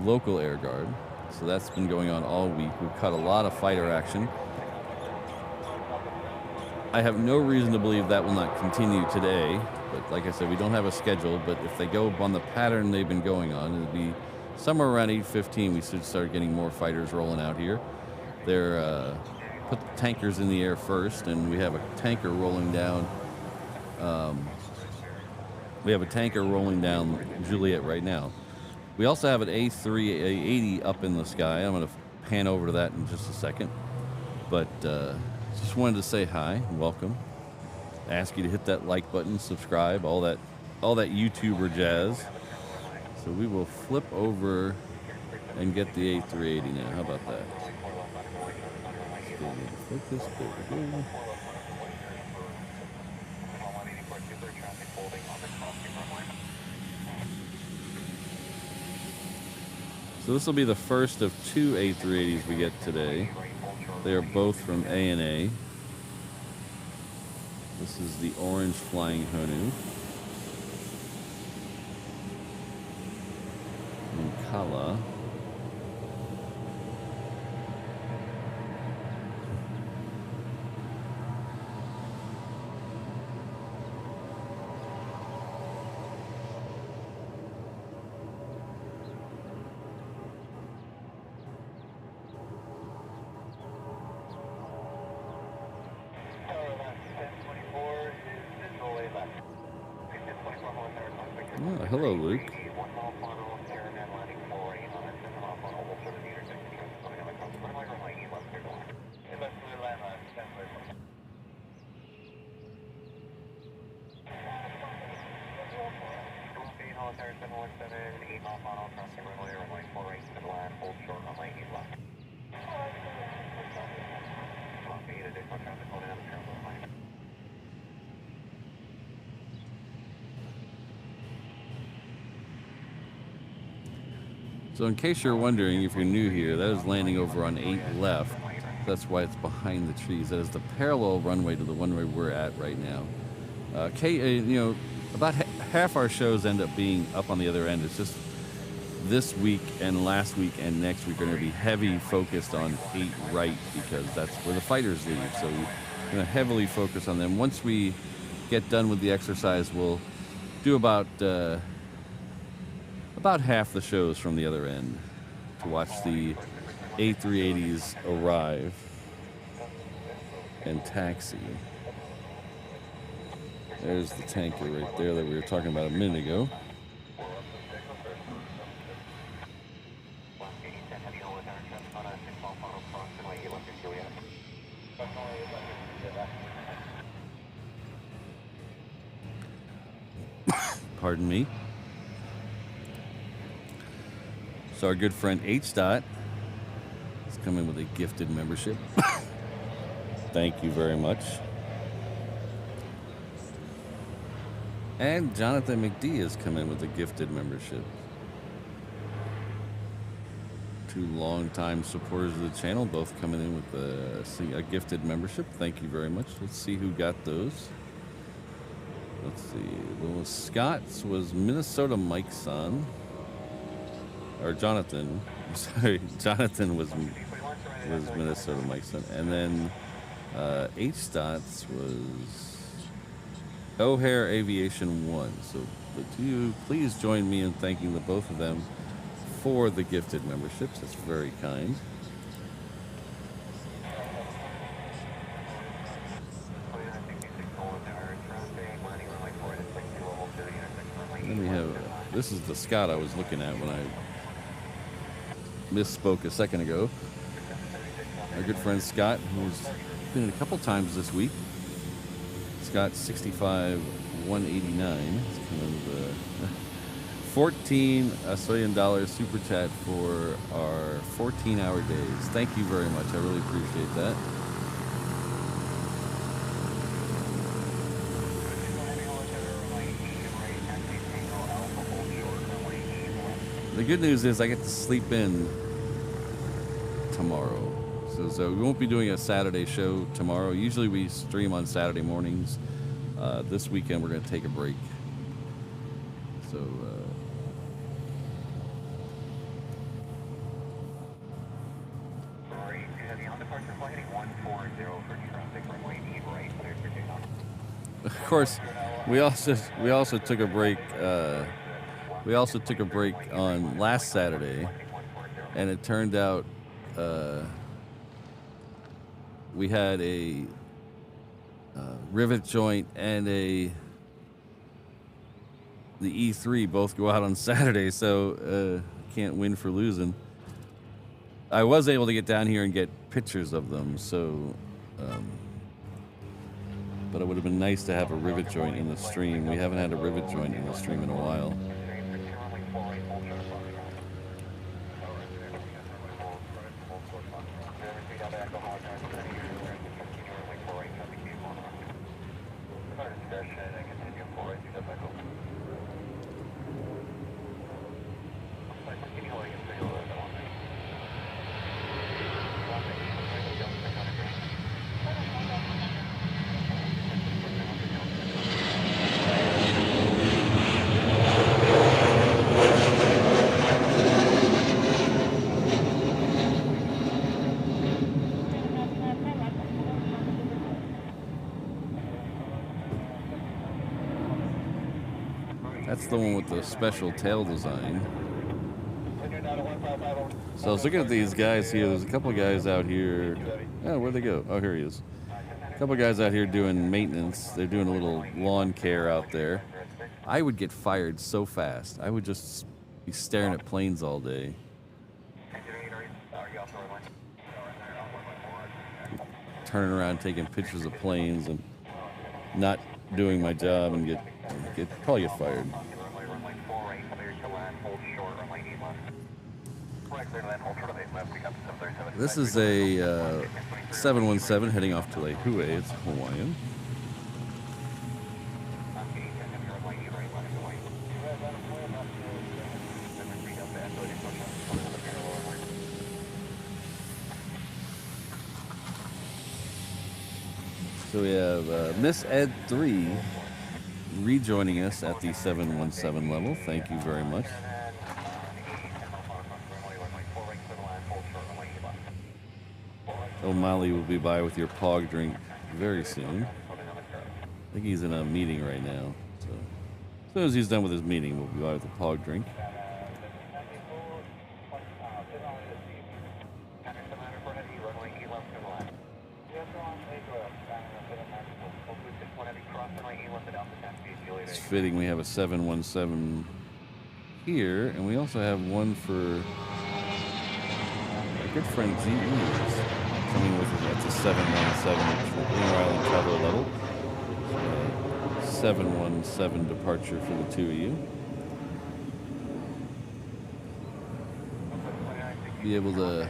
local Air Guard. So that's been going on all week. We've caught a lot of fighter action. I have no reason to believe that will not continue today. But like I said, we don't have a schedule, but if they go on the pattern they've been going on, it'll be somewhere around 8:15 we should start getting more fighters rolling out here. They're put the tankers in the air first, and we have a tanker rolling down. We have a tanker rolling down Juliet right now. We also have an A380 up in the sky. I'm going to pan over to that in just a second. But just wanted to say hi, welcome. Ask you to hit that like button, subscribe, all that YouTuber jazz. So we will flip over and get the A380 now. How about that? Focus. There we go. So this will be the first of two A380s we get today. They are both from A&A. This is the orange flying Honu. And Kala. Oh, hello, Luke. So in case you're wondering, if you're new here, that is landing over on 8 left. That's why it's behind the trees. That is the parallel runway to the runway we're at right now. About half our shows end up being up on the other end. It's just this week and last week and next week are going to be heavy focused on 8 right because that's where the fighters leave. So we're going to heavily focus on them. Once we get done with the exercise, we'll do about half the shows from the other end to watch the A380s arrive and taxi. There's the tanker right there that we were talking about a minute ago. Pardon me. So our good friend H. Dot is coming with a gifted membership. Thank you very much. And Jonathan McD has come in with a gifted membership. 2 longtime supporters of the channel, both coming in with a gifted membership. Thank you very much. Let's see who got those. Let's see. Well, Scott's was Minnesota Mike's son. Or Jonathan. Sorry, Jonathan was Minnesota Mike's son. And then H. Stotts was O'Hare Aviation 1. So the two, please join me in thanking the both of them for the gifted memberships. That's very kind. And then we have, this is the Scott I was looking at when I misspoke a second ago. Our good friend Scott, who's been in a couple times this week. Scott 65-189. It's kind of 14 Australian dollars super chat for our 14-hour days. Thank you very much. I really appreciate that. The good news is I get to sleep in tomorrow. So we won't be doing a Saturday show tomorrow. Usually we stream on Saturday mornings. This weekend we're going to take a break. So Sorry, on departure flight heading 140 for traffic runway E right, clear for takeoff. of course, we also took a break. We also took a break on last Saturday, and it turned out we had a rivet joint and the E3 both go out on Saturday, so can't win for losing. I was able to get down here and get pictures of them, so but it would have been nice to have a rivet joint in the stream. We haven't had a rivet joint in the stream in a while. That's the one with the special tail design. So I was looking at these guys here. There's a couple of guys out here. Oh, where'd they go? Oh, here he is. A couple of guys out here doing maintenance. They're doing a little lawn care out there. I would get fired so fast. I would just be staring at planes all day. Turning around, taking pictures of planes and not doing my job and probably get fired. This is a 717 heading off to Lehue. It's Hawaiian. So we have Miss Ed 3 rejoining us at the 717 level. Thank you very much. O'Malley will be by with your pog drink very soon. I think he's in a meeting right now. So as soon as he's done with his meeting, we'll be by with the pog drink. It's fitting we have a 717 here, and we also have one for our good friend GE. Coming with us, that's a 717 Inter-Island Traveler level. 717 departure for the two of you. Be able to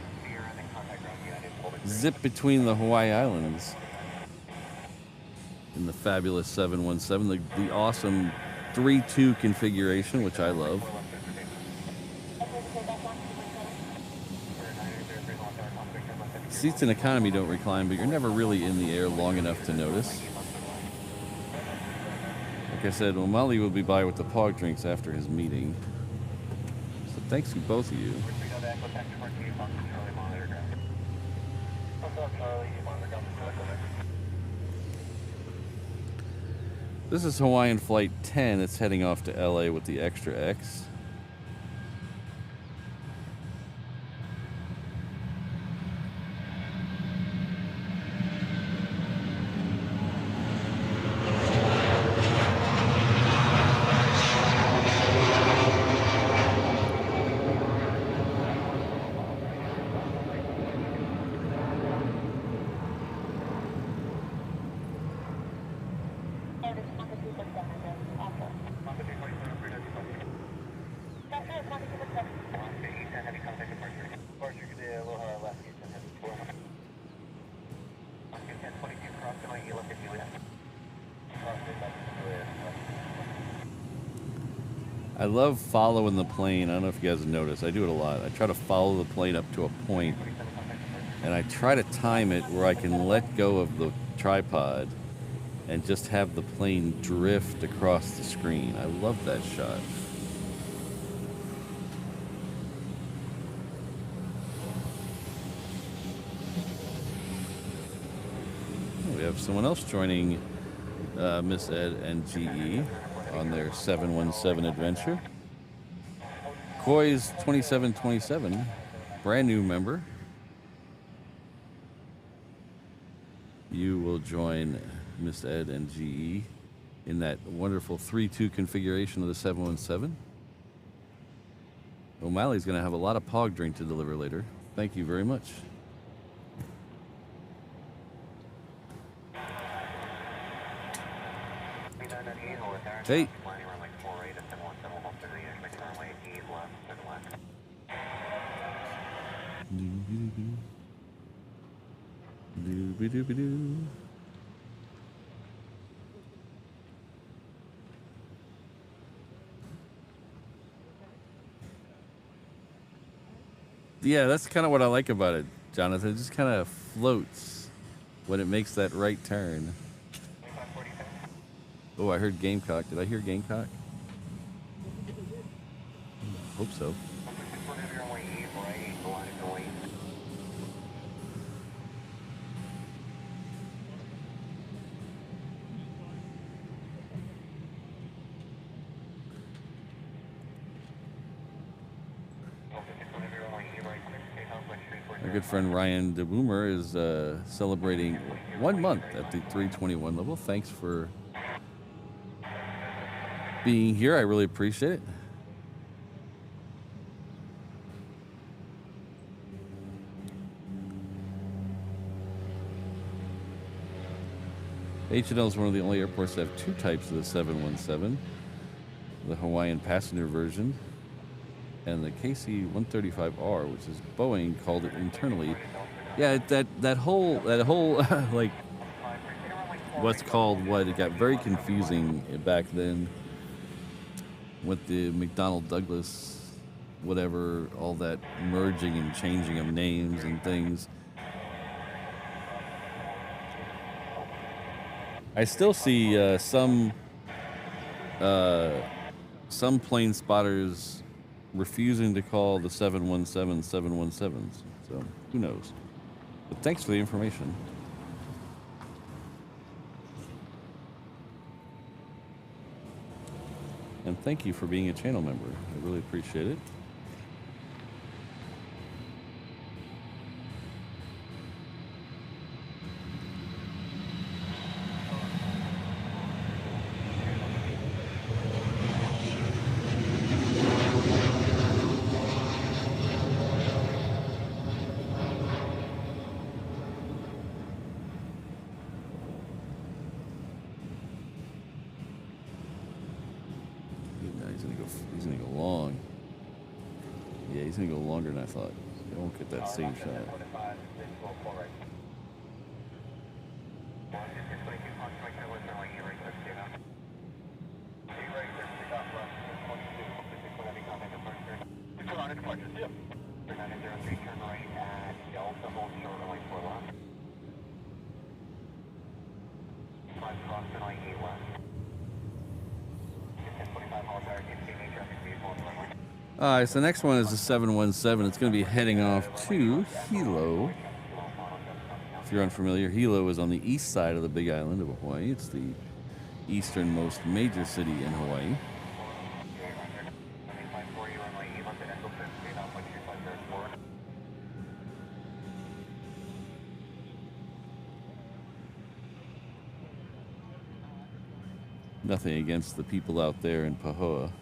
zip between the Hawaii Islands in the fabulous 717, the awesome 3-2 configuration, which I love. Seats in economy don't recline, but you're never really in the air long enough to notice. Like I said, O'Malley will be by with the pog drinks after his meeting. So thanks to both of you. This is Hawaiian Flight 10. It's heading off to LA with the Extra X. I love following the plane. I don't know if you guys have noticed. I do it a lot. I try to follow the plane up to a point, and I try to time it where I can let go of the tripod and just have the plane drift across the screen. I love that shot. We have someone else joining Miss Ed and GE on their 717 adventure. Koi's 2727, brand new member. You will join Miss Ed and GE in that wonderful 3-2 configuration of the 717. O'Malley's going to have a lot of pog drink to deliver later. Thank you very much. Hey. Doo-be-doo-be-doo. Yeah, that's kind of what I like about it, Jonathan. It just kind of floats when it makes that right turn. Oh, I heard Gamecock. Did I hear Gamecock? Hope so. Our good friend Ryan DeBoomer is celebrating 1 month at the 321 level. Thanks for being here. I really appreciate it. H&L is one of the only airports that have two types of the 717, the Hawaiian passenger version and the KC-135R, which is Boeing called it internally. Yeah, that whole like what's called what, it got very confusing back then with the McDonnell Douglas, whatever, all that merging and changing of names and things. I still see some plane spotters refusing to call the 717 717s. So who knows? But thanks for the information. And thank you for being a channel member. I really appreciate it. He's gonna go long. Yeah, he's gonna go longer than I thought. I won't get that same shot. All right, so the next one is the 717. It's going to be heading off to Hilo. If you're unfamiliar, Hilo is on the east side of the Big Island of Hawaii. It's the easternmost major city in Hawaii. Nothing against the people out there in Pahoa.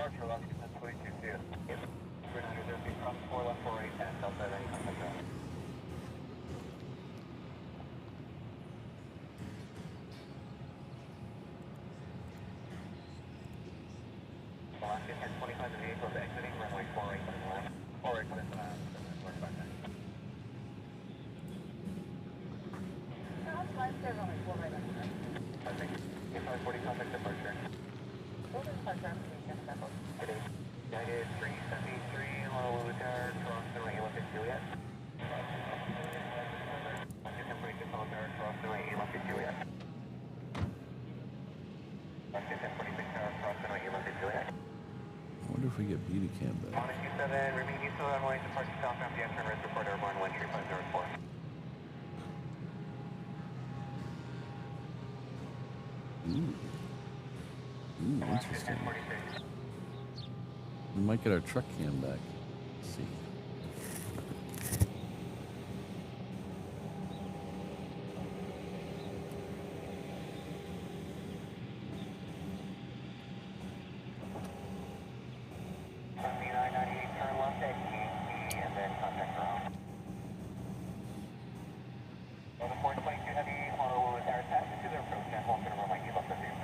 departure, Alaska 1022, see you. Yep. We're under there, be cross 4 left 48, and Delta ready, contact ground. Alaska 1025, the vehicle is exiting runway 48, 48, 45. I think 540 contact departure. United 373, Honolulu Tower, cross the right, left at Juliet. Alaska 1046, Honolulu Tower, cross the right, left at Juliet. Alaska 1046 Tower, cross the right, left at Juliet. I wonder if we get beauty cam back. Honda Q7, remain east of the runway, departure southbound, the turn rest report Airborne 13504. Ooh. Ooh, interesting. We might get our truck cam back. Let's see. Runway 998, turn left at EAC, and then contact ground. On the 422 Heavy, Honolulu Tower, taxi to the approach and hold to the runway, you left at the approach.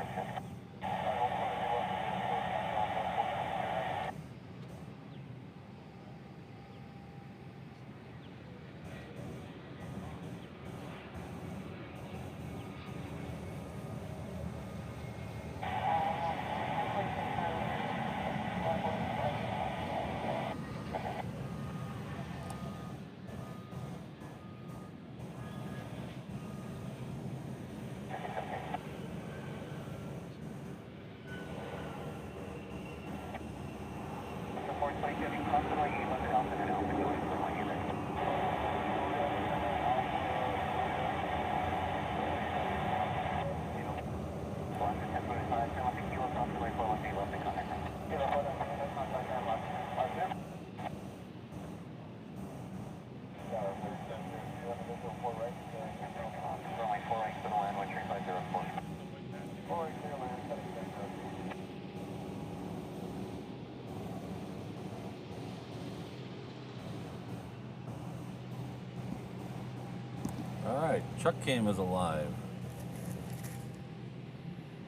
Alright, truck cam is alive.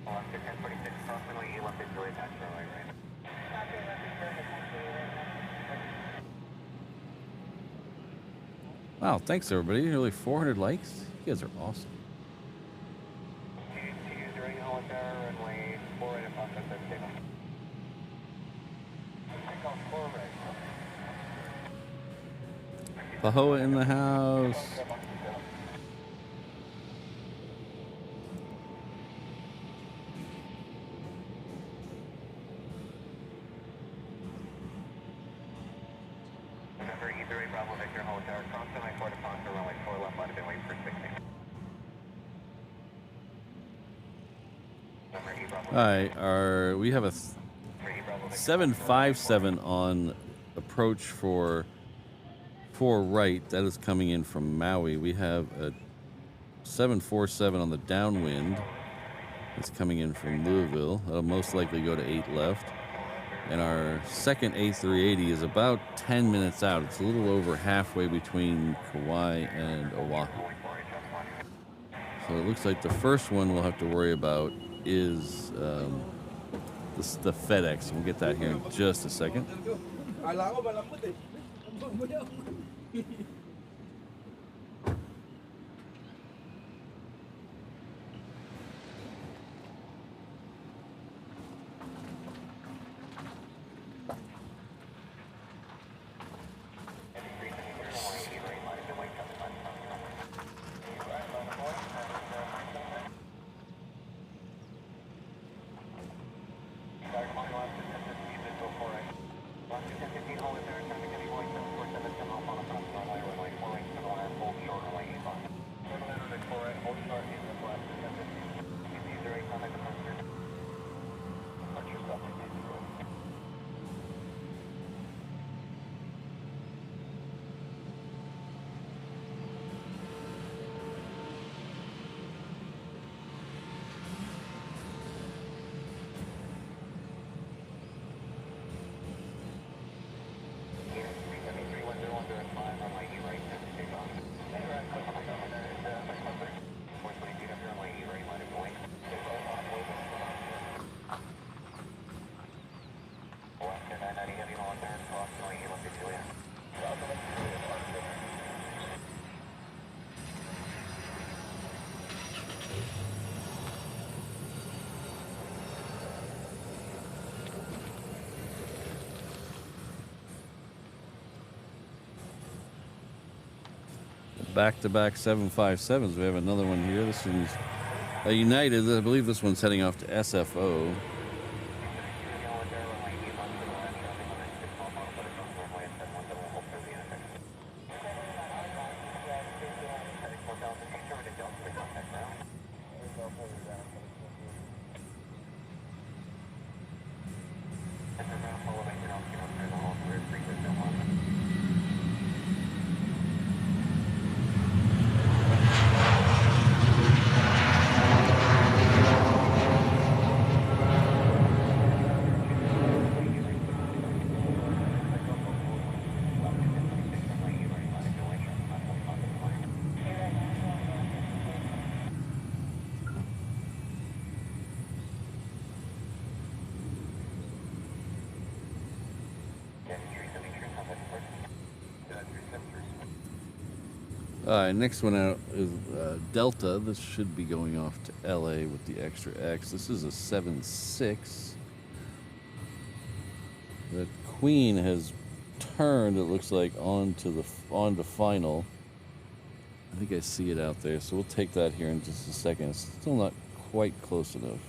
Alaska 1046, cross the runway, you left at Juliet, taxi runway, right? Wow, thanks everybody. Nearly 400 likes. You guys are awesome. Pahoa in the house. Remember, either a Bravo Victor, hold tower, cross the runway 4 departure, runway 4 left, might have been waiting for 60. Remember, E Bravo. Alright, we have a 757 on approach for 4 right. That is coming in from Maui. We have a 747 on the downwind. It's coming in from Louisville. That'll most likely go to 8 left. And our second A380 is about 10 minutes out. It's a little over halfway between Kauai and Oahu. So it looks like the first one we'll have to worry about is the FedEx. We'll get that here in just a second. Back-to-back 757s. We have another one here. This one's United. I believe this one's heading off to SFO. Next one out is Delta. This should be going off to LA with the extra X. This is a 7.6. The Queen has turned, it looks like, onto final. I think I see it out there, so we'll take that here in just a second. It's still not quite close enough.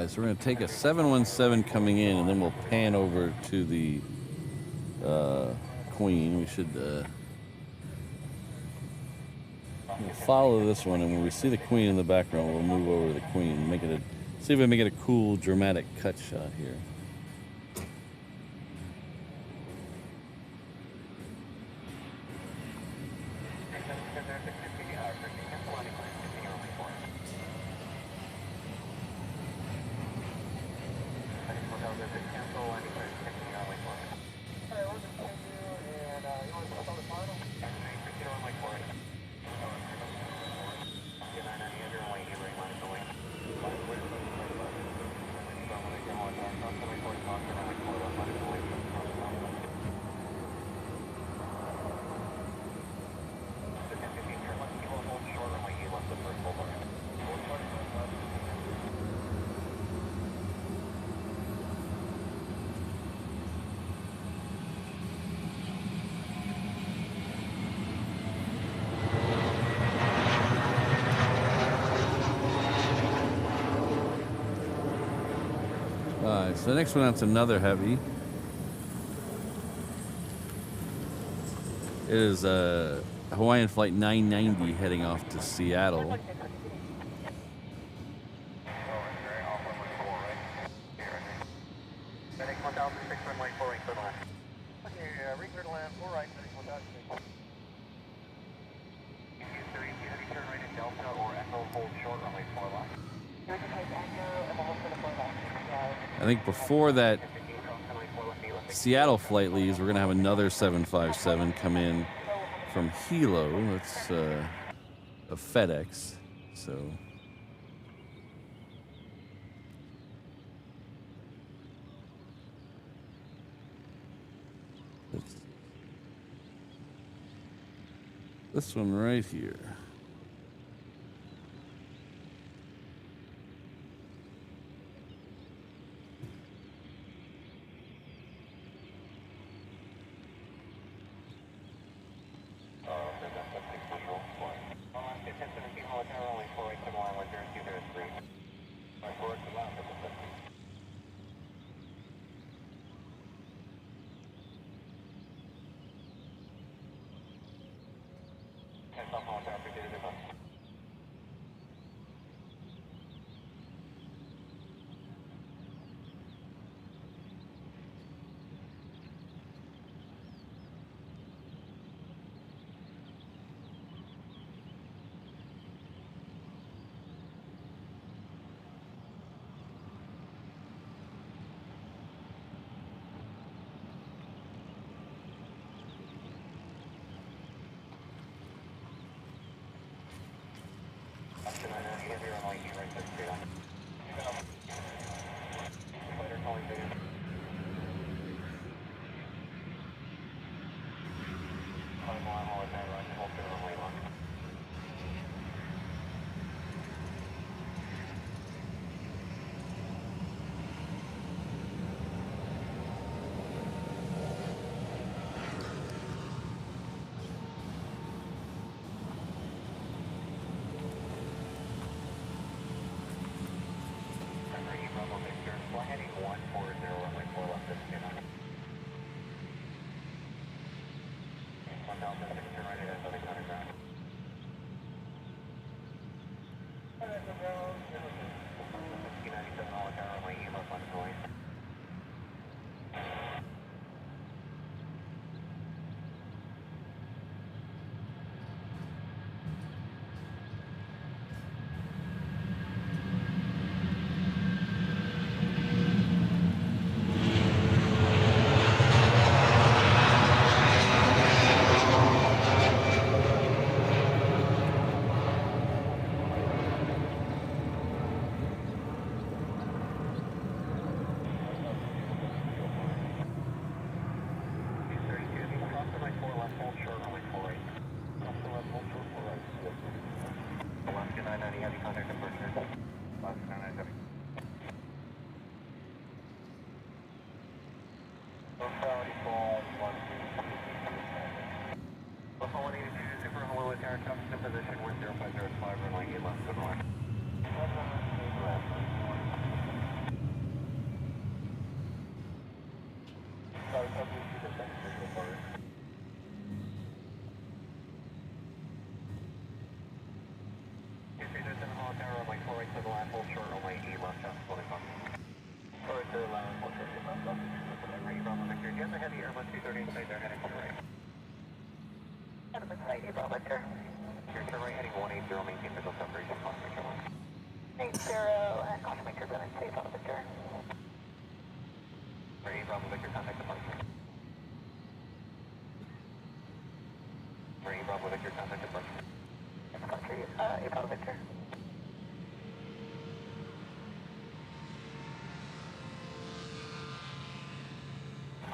So we're going to take a 717 coming in, and then we'll pan over to the Queen. We should we'll follow this one, and when we see the Queen in the background, we'll move over to the Queen. See if we can make it a cool, dramatic cut shot here. So the next one out's another heavy. It is Hawaiian Flight 990 heading off to Seattle. I think before that Seattle flight leaves, we're going to have another 757 come in from Hilo. That's a FedEx. So it's this one right here.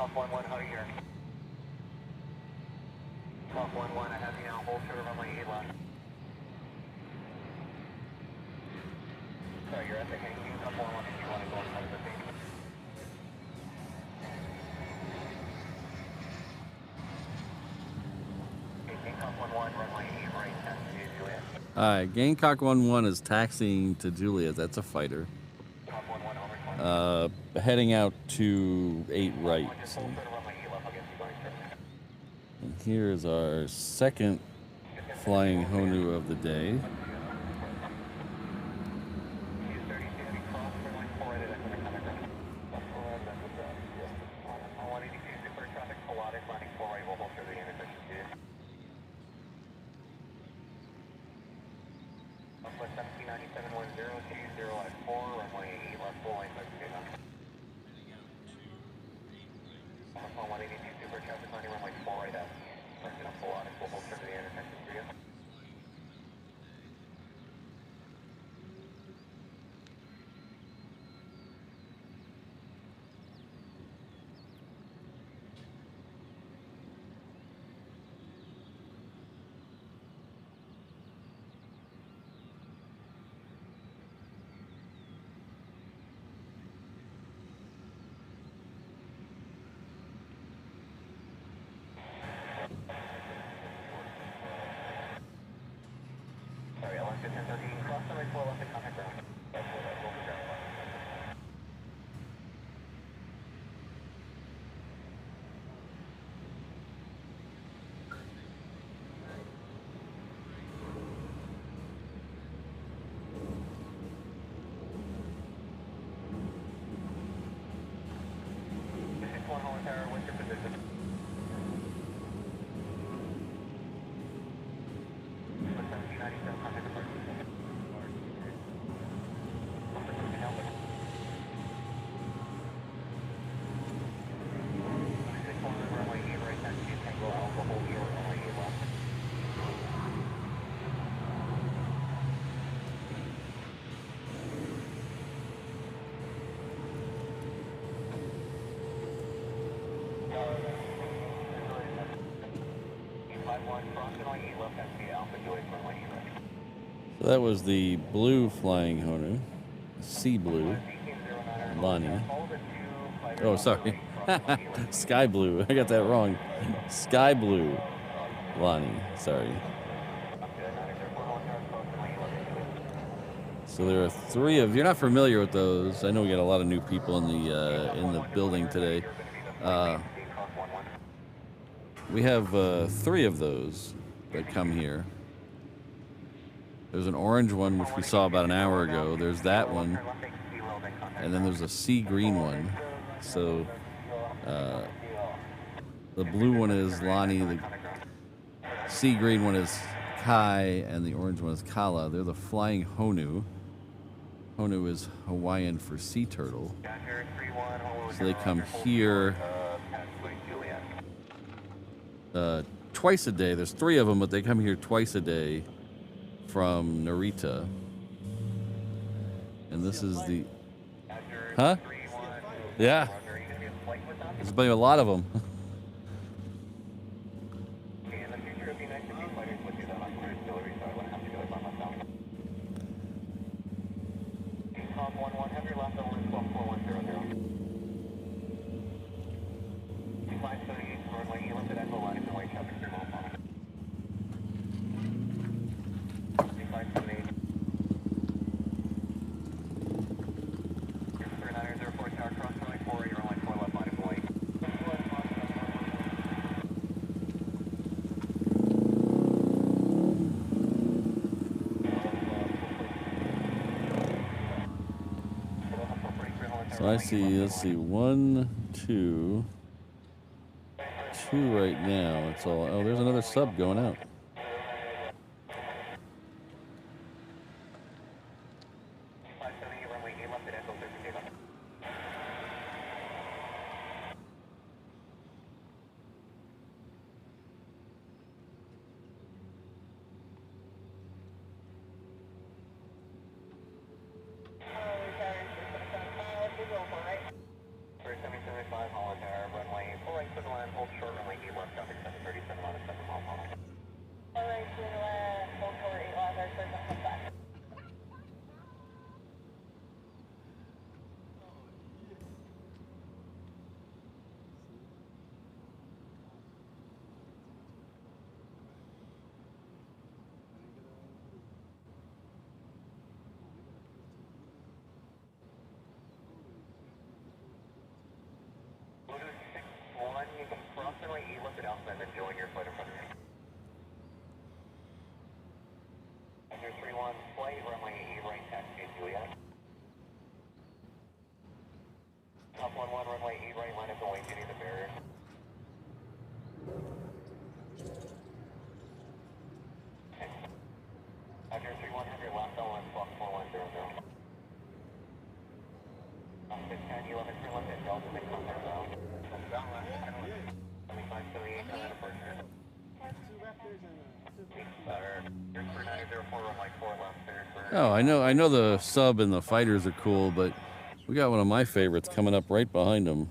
Top 1-1, how are you hearing me? Top 1-1, I have you now, hold short of runway 8 left. Sorry, you're at the hanging top 1-1 if you want to go inside of the thing. Okay, top 1-1, runway 8 right, taxi to Juliet. Alright, Gamecock 1-1 is taxiing to Juliet. That's a fighter. Top 1-1, over 20. Heading out to 8 right. So. And here is our second flying Honu of the day. So that was the blue flying Honu, sea blue, Lonnie. Oh, sorry, sky blue. I got that wrong. Sky blue, Lonnie. Sorry. So there are 3 of. You're not familiar with those. I know we got a lot of new people in the building today. We have 3 of those that come here. There's an orange one, which we saw about an hour ago. There's that one. And then there's a sea green one. So the blue one is Lonnie, the sea green one is Kai, and the orange one is Kala. They're the flying Honu. Honu is Hawaiian for sea turtle. So they come here twice a day. There's 3 of them, but they come here twice a day from Narita. And this is the... Huh? Yeah. There's been a lot of them. So I see, let's see, 1, 2 right now. It's all, oh, there's another sub going out. Oh, I know the sub and the fighters are cool, but we got one of my favorites coming up right behind them.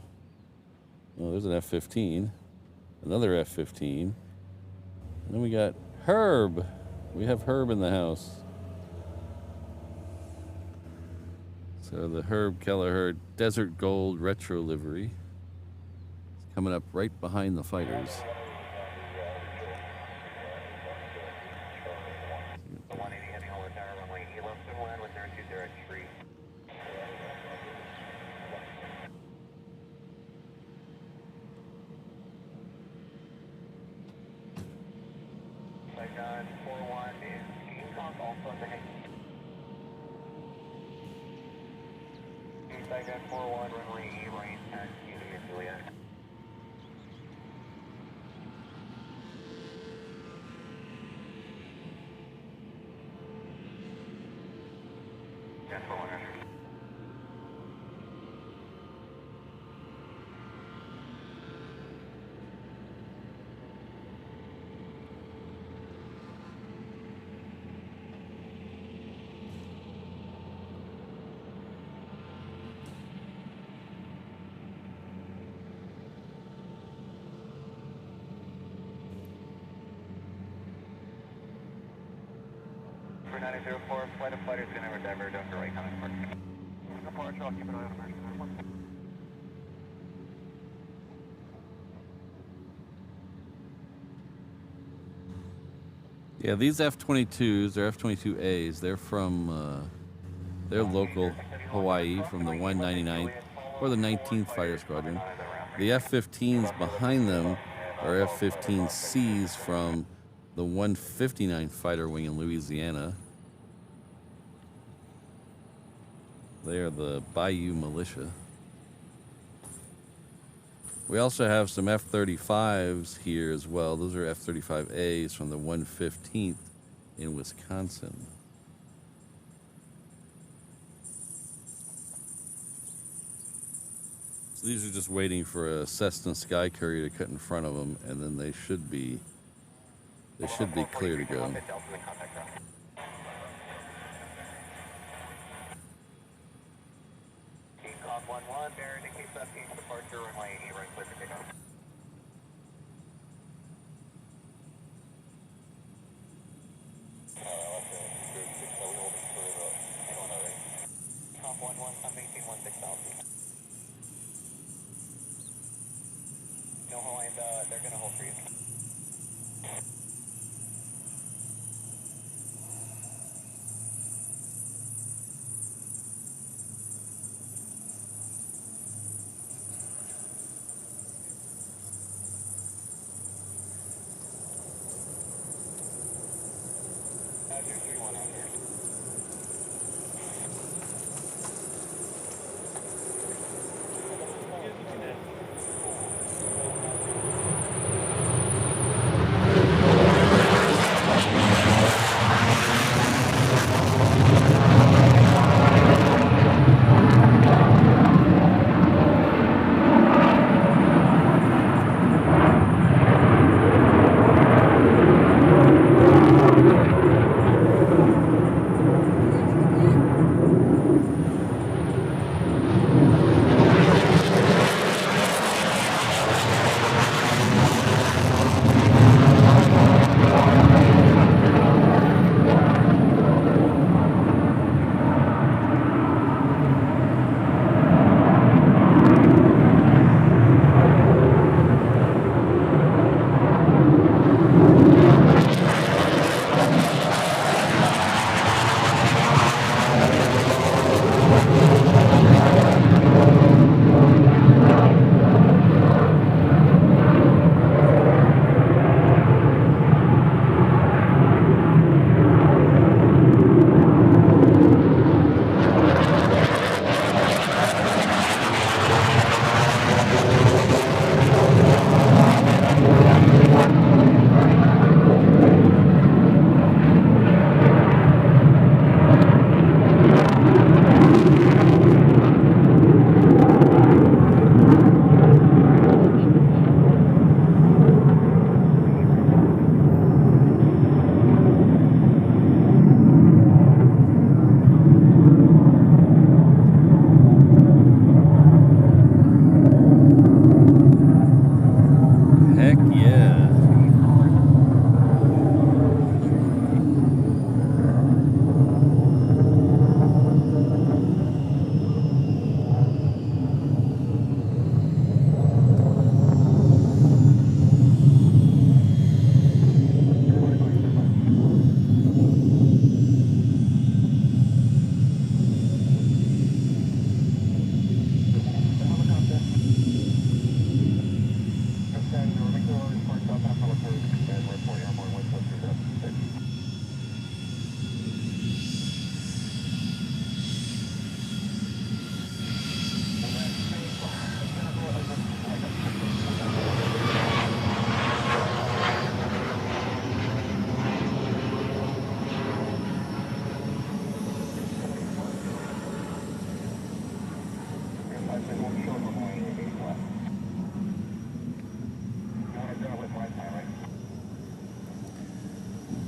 Oh, there's an F-15, another F-15, and then we got Herb. We have Herb in the house. So the Herb Kelleher Desert Gold Retro livery is coming up right behind the fighters. For 9004, flight of fighters going to divert over right coming for. Departure, I'll keep an eye on emergency. Yeah, these F-22s, they're F-22As. They're from, they're local Hawaii from the 199th or the 19th Fighter Squadron. The F-15s behind them are F-15Cs from the 159 Fighter Wing in Louisiana. They are the Bayou Militia. We also have some F-35s here as well. Those are F-35As from the 115th in Wisconsin. So these are just waiting for a Cessna Sky Courier to cut in front of them, and then they should be clear to go. Cop 1-1, there indicates that peak departure, runway 80, right clear for takeoff. Cop 1-1, I'm maintaining 16,000. No Hawaiian, they're going to hold for you. Azure 3-1 out here.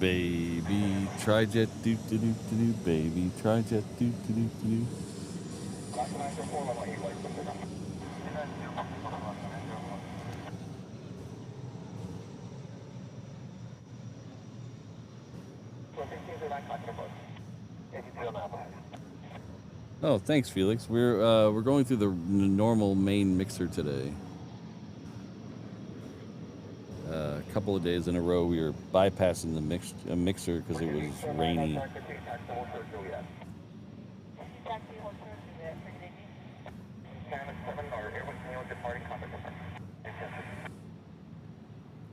Baby trijet doo doo doo doo doo, baby trijet doo doo doo doo doo. Oh, thanks, Felix. We're going through the normal main mixer today. A couple of days in a row, we were bypassing the mixer because it was rainy.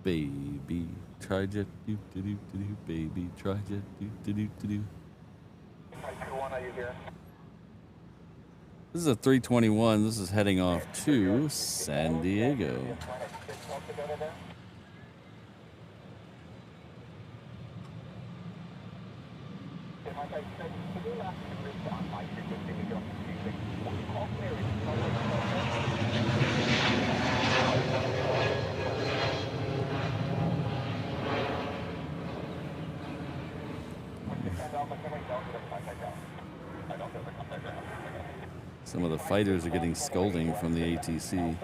Baby, tri-jet, do-do-do-do-do, baby, tri-jet, do-do-do-do-do. This is a 321. This is heading off to San Diego. Some of the fighters are getting scolding from the ATC.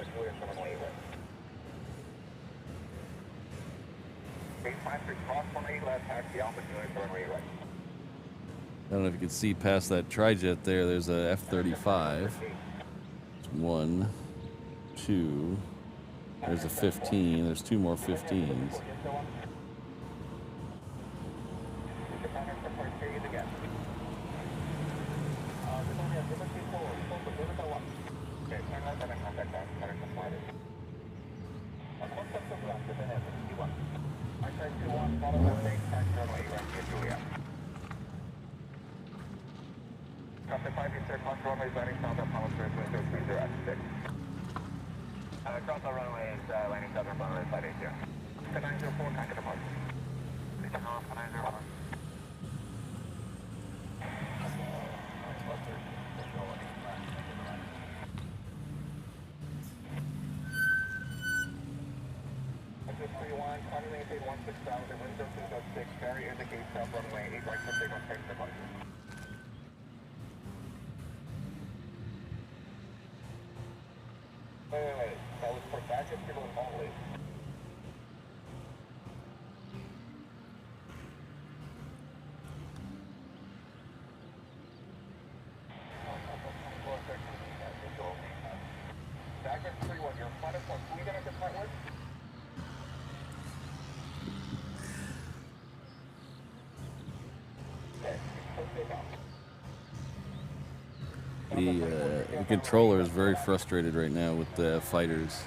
I don't know if you can see past that tri-jet there. There's a F-35. One, two. There's a 15. There's two more 15s. Across the runway is landing southern runway 580. 904, contact departure. 904. Carry indicates south runway 8 right for signal straight departure. Wait. That was for backup signal only. Backup 3-1, you're flight of 1. Who are you going to depart with? The controller is very frustrated right now with the fighters.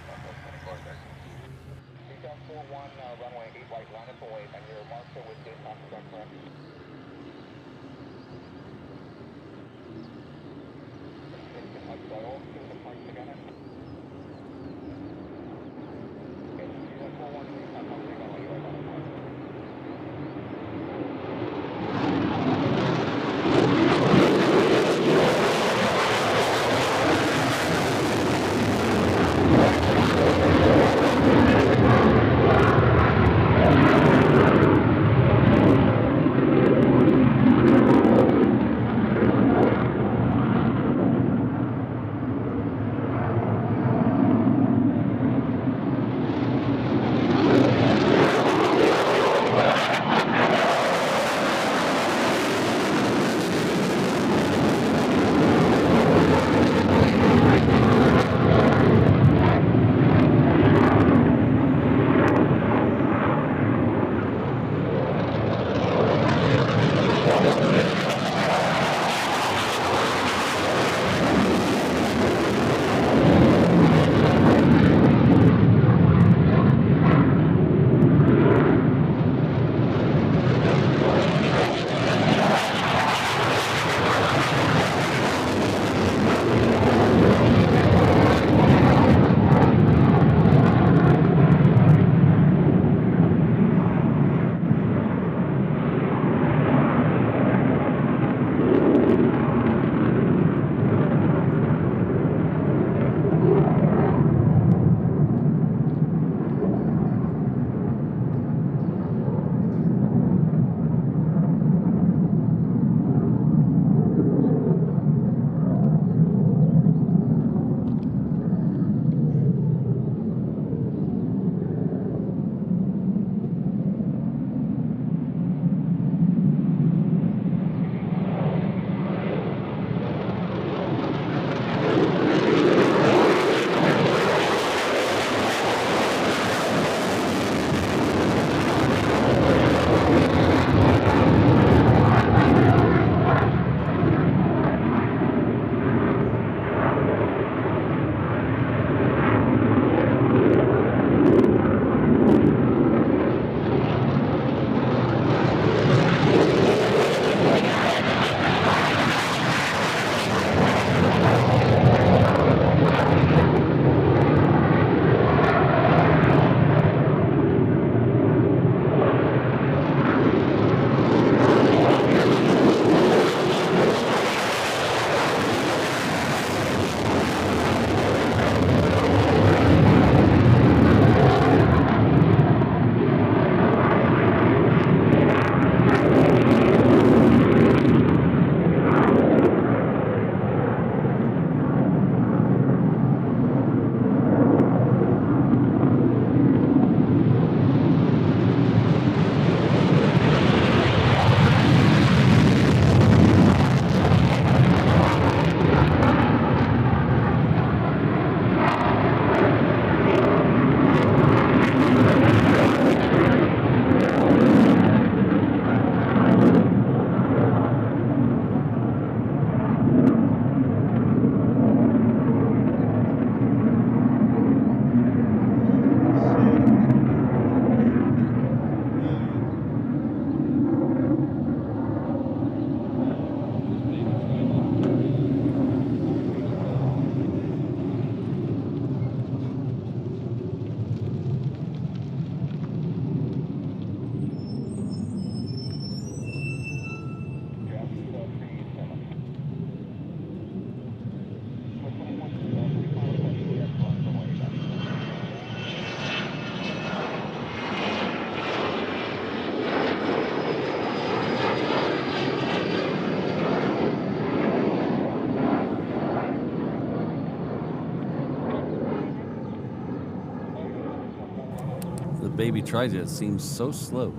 baby trijet seems so slow.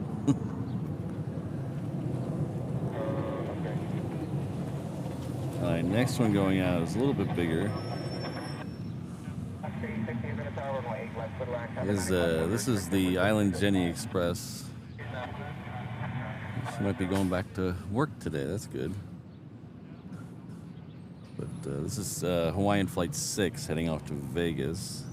Alright, next one going out is a little bit bigger. This is the Island Jenny Express. She might be going back to work today. That's good. But this is Hawaiian Flight 6 heading off to Vegas.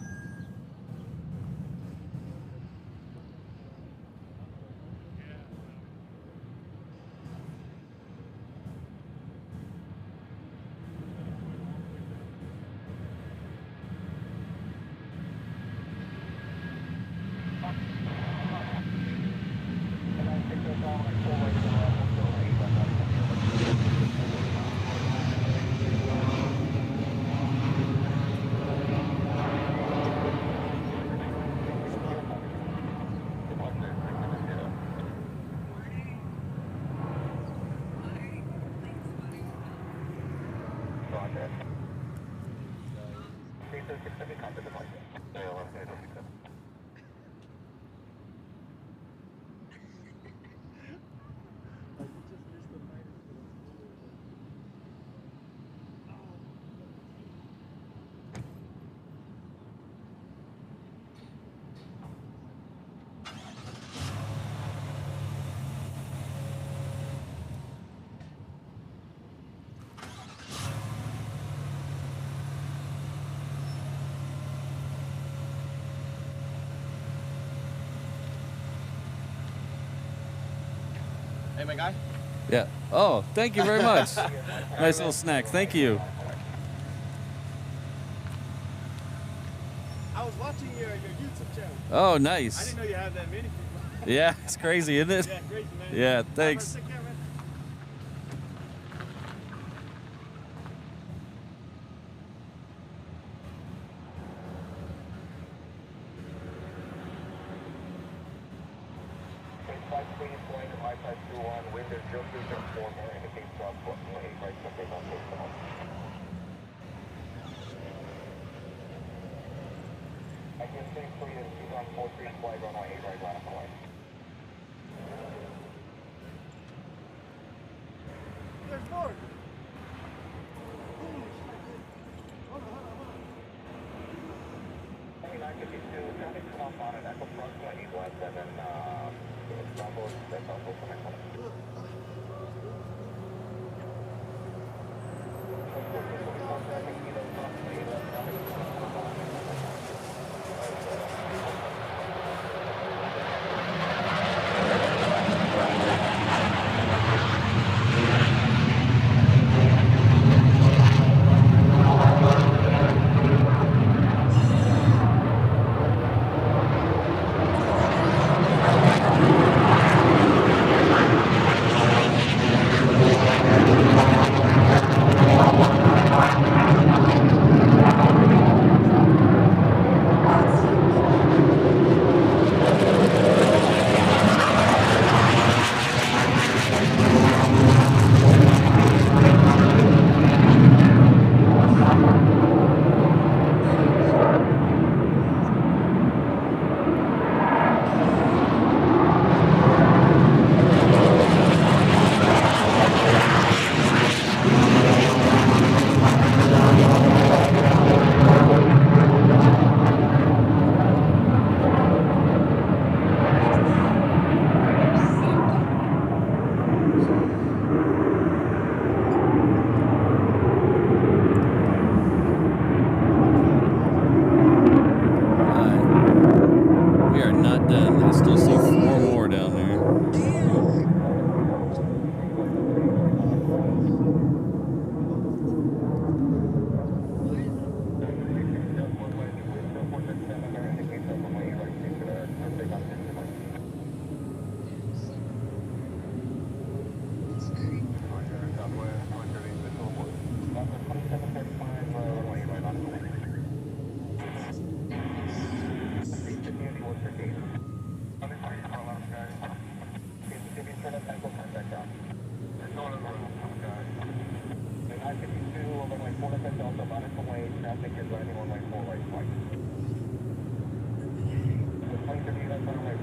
Hey, my guy. Yeah. Oh, thank you very much. Nice little snack. Thank you. I was watching your YouTube channel. Oh, I nice. didn't know you had that many people. Yeah, it's crazy, isn't it? Yeah, crazy, man. Yeah, thanks. Take care, man. There's more. Traffic is running on my 4 right flight. The plane to be left on my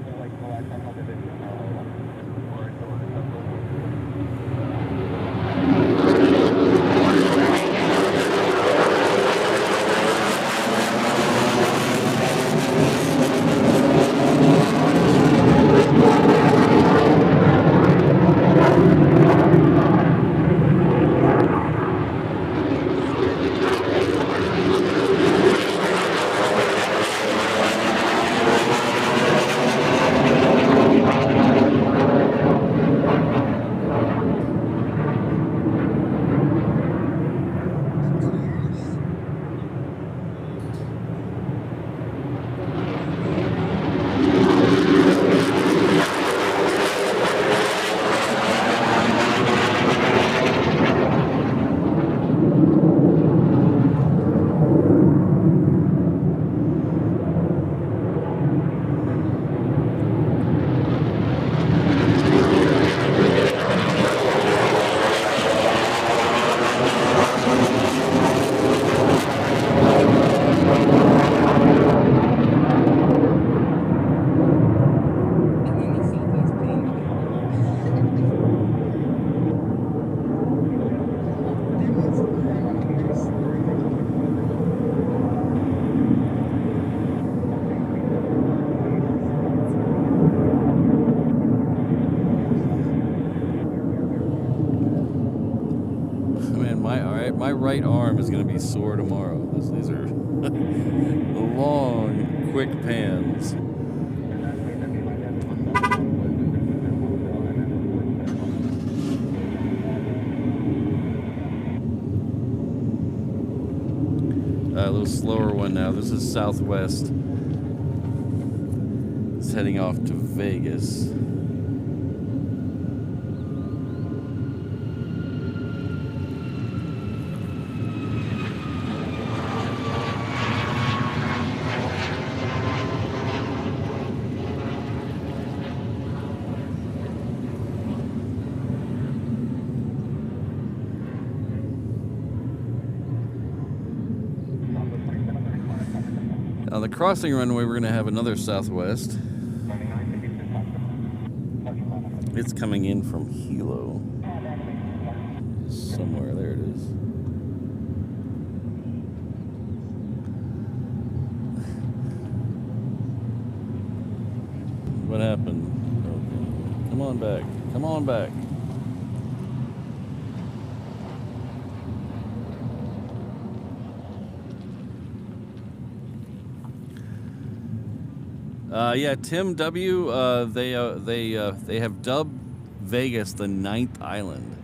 My right arm is going to be sore tomorrow. These are long, quick pans. A little slower one now. This is Southwest. It's heading off to Vegas. On the crossing runway, we're going to have another Southwest. It's coming in from Hilo. Somewhere, there it is. What happened? Okay. Come on back. Come on back. Yeah, Tim W. They have dubbed Vegas the ninth island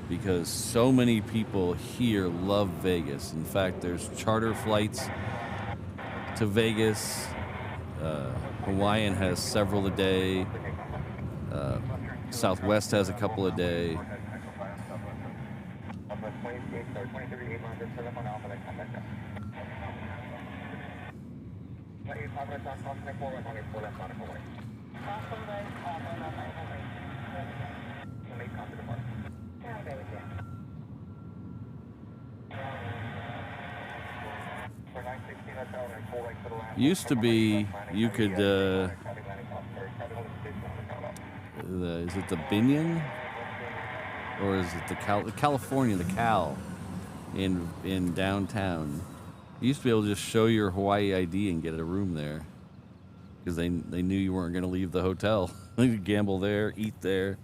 because so many people here love Vegas. In fact, there's charter flights to Vegas. Hawaiian has several a day. Southwest has a couple a day. Used to be you could is it the Binion or is it the California, the Cal in downtown? You used to be able to just show your Hawaii ID and get a room there because they knew you weren't going to leave the hotel. You could gamble there, eat there.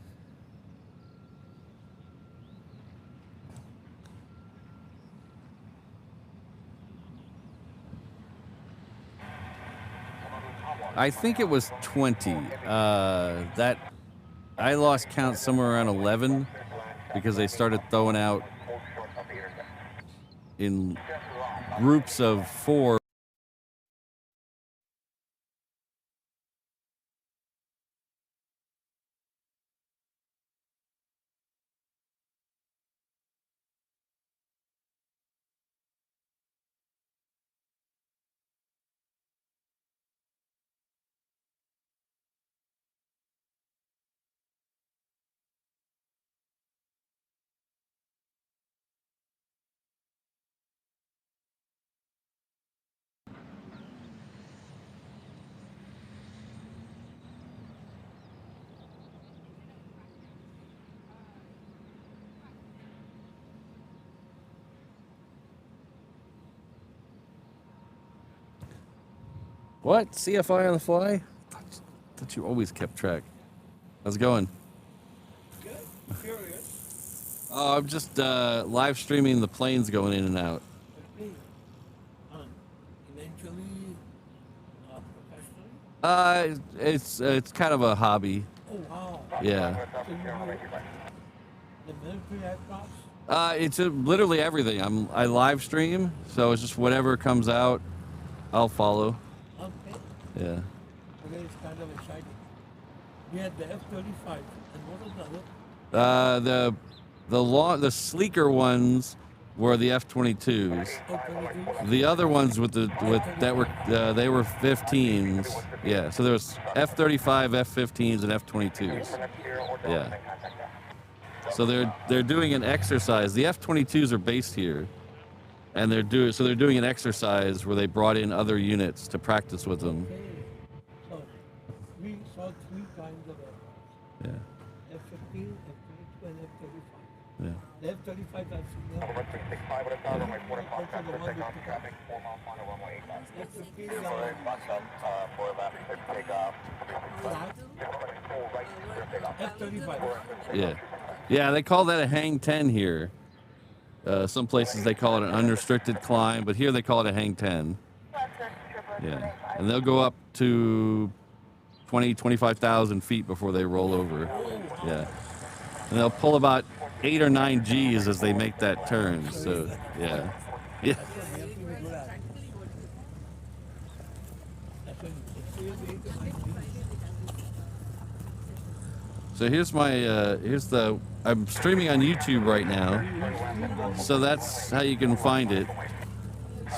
I think it was 20. That I lost count somewhere around 11 because they started throwing out in groups of 4. What? CFI on the fly? Thought you always kept track. How's it going? Good. Curious. Oh, I'm just live streaming the planes going in and out. Okay. Eventually, professionally? It's kind of a hobby. Oh, wow. Yeah. So you know the military aircraft? It's literally everything. I live stream, so it's just whatever comes out, I'll follow. Okay. Yeah. Today it's kind of exciting. We had the F-35, and what was the other? The sleeker ones were the F-22s. F-22? The other ones they were 15s. Yeah. So there was F-35, F-15s, and F-22s. Yeah. So they're doing an exercise. The F-22s are based here, and they're doing an exercise where they brought in other units to practice with them. Okay. So we saw 3 kinds of aircraft. Yeah. F-15, F-22, and F-35. Yeah. The F-35 I've seen now. Over 365 with a thousand, runway 4 o'clock, Also the one take off with traffic, 4 miles on to runway 85. F-15 Box up, 4 left, clear for takeoff. Full right, clear takeoff. F-35. Yeah. Yeah, they call that a hang 10 here. Some places they call it an unrestricted climb, but here they call it a hang 10. Yeah. And they'll go up to 25,000 feet before they roll over. Yeah. And they'll pull about 8 or 9 Gs as they make that turn. So, yeah. Yeah. So I'm streaming on YouTube right now. So that's how you can find it.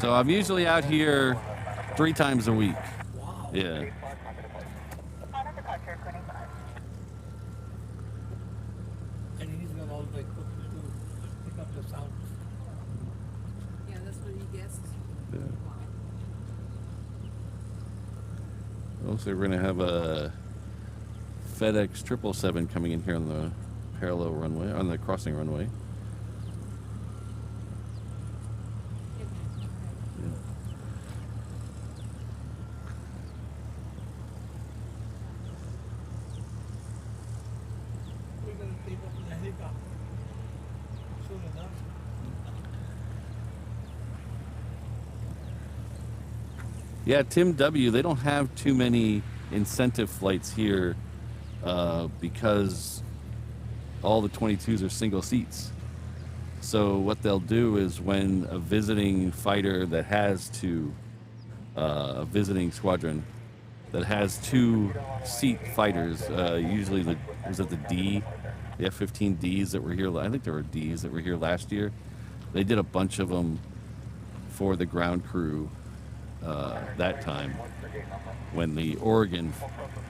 So I'm usually out here 3 times a week. Yeah. And he's got all the equipment to pick up the sound. Yeah, that's what he guessed. Also, we're gonna have a FedEx 777 coming in here on the parallel runway, on the crossing runway. We're going to take up in the helicopter soon enough. Yeah, Tim W., they don't have too many incentive flights here because all the 22s are single seats. So what they'll do is when a visiting fighter that has a visiting squadron that has 2 seat fighters, usually the F-15Ds that were here, I think there were Ds that were here last year. They did a bunch of them for the ground crew that time when the Oregon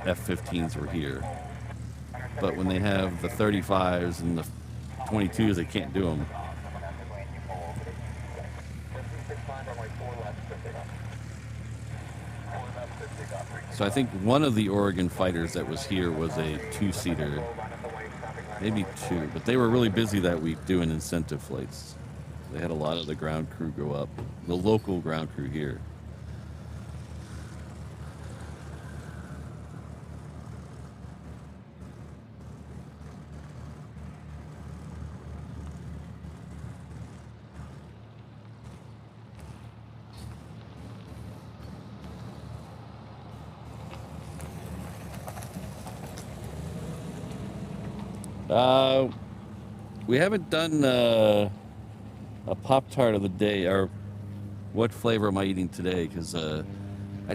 F-15s were here. But when they have the 35s and the 22s, they can't do them. So I think one of the Oregon fighters that was here was a 2-seater, maybe 2, but they were really busy that week doing incentive flights. They had a lot of the ground crew go up, the local ground crew here. We haven't done a Pop-Tart of the day, or what flavor am I eating today? Because I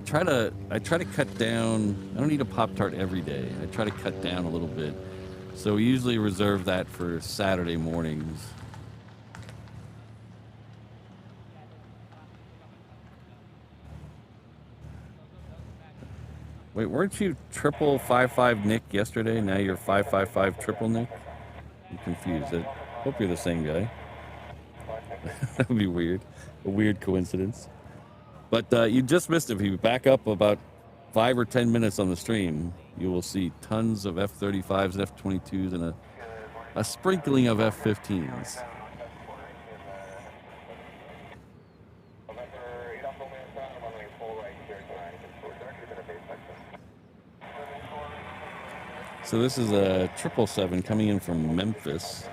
try to cut down. I don't eat a Pop-Tart every day. I try to cut down a little bit. So we usually reserve that for Saturday mornings. Wait, weren't you 555 Nick yesterday? Now you're 555 triple Nick? I'm confused. I hope you're the same guy. That would be weird. A weird coincidence. But you just missed it. If you back up about 5 or 10 minutes on the stream, you will see tons of F-35s and F-22s and a sprinkling of F-15s. So this is a 777 coming in from Memphis.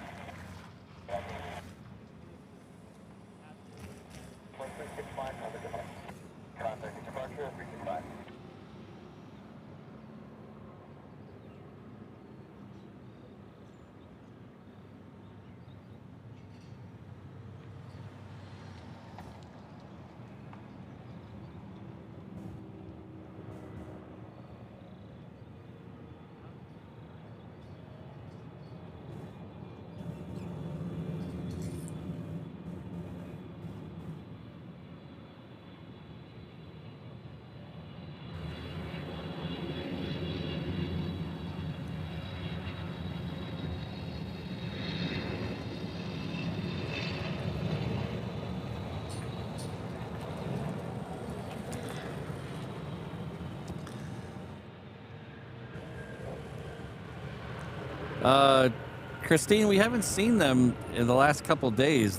Christine, we haven't seen them in the last couple days.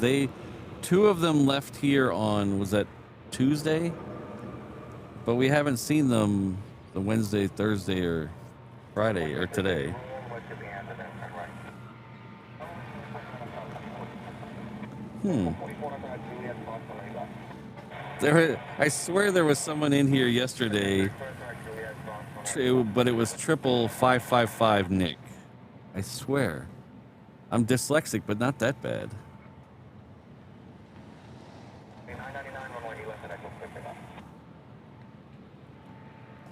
Two of them left here on, was that Tuesday? But we haven't seen them the Wednesday, Thursday, or Friday, or today. I swear there was someone in here yesterday, but it was 555 Nick. I swear. I'm dyslexic, but not that bad.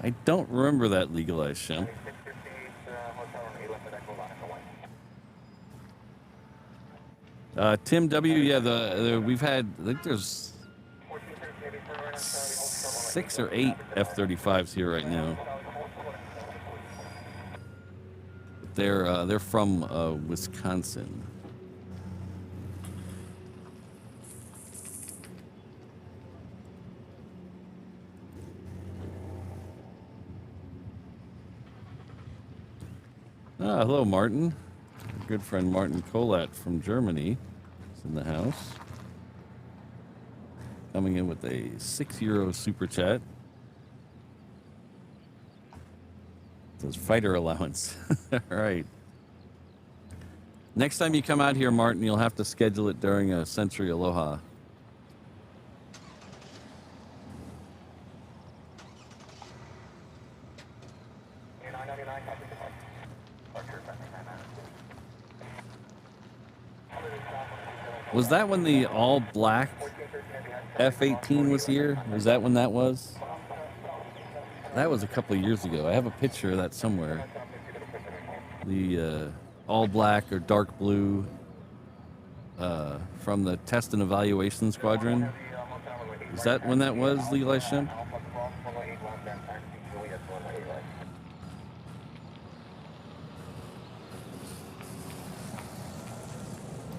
I don't remember that legalized Shem. Tim W, yeah, we've had, I think there's 6 or 8 F-35s here right now. They're from Wisconsin. Hello, Martin. Our good friend Martin Kolat from Germany is in the house. Coming in with a €6 super chat. Says fighter allowance. All right. Next time you come out here, Martin, you'll have to schedule it during a Sentry Aloha. Was that when the all-black F-15 was here? Was that when that was? That was a couple of years ago. I have a picture of that somewhere. The all-black or dark blue from the Test and Evaluation Squadron. Is that when that was, legalized Shem?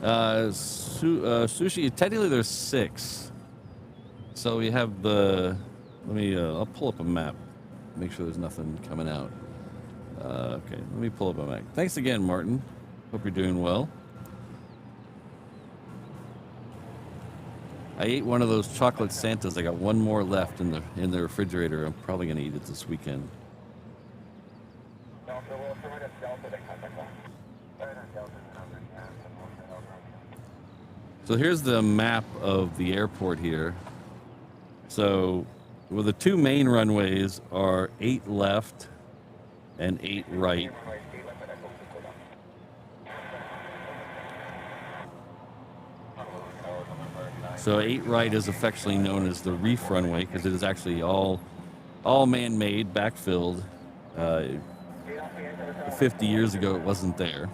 Sushi, technically there's 6. So we have the, I'll pull up a map, make sure there's nothing coming out. Okay, let me pull up a map. Thanks again, Martin. Hope you're doing well. I ate one of those chocolate Santas. I got one more left in the refrigerator. I'm probably gonna eat it this weekend. So here's the map of the airport here. So, well, the 2 main runways are 8 left and 8 right. So 8 right is affectionately known as the reef runway because it is actually all man-made, backfilled. 50 years ago, it wasn't there.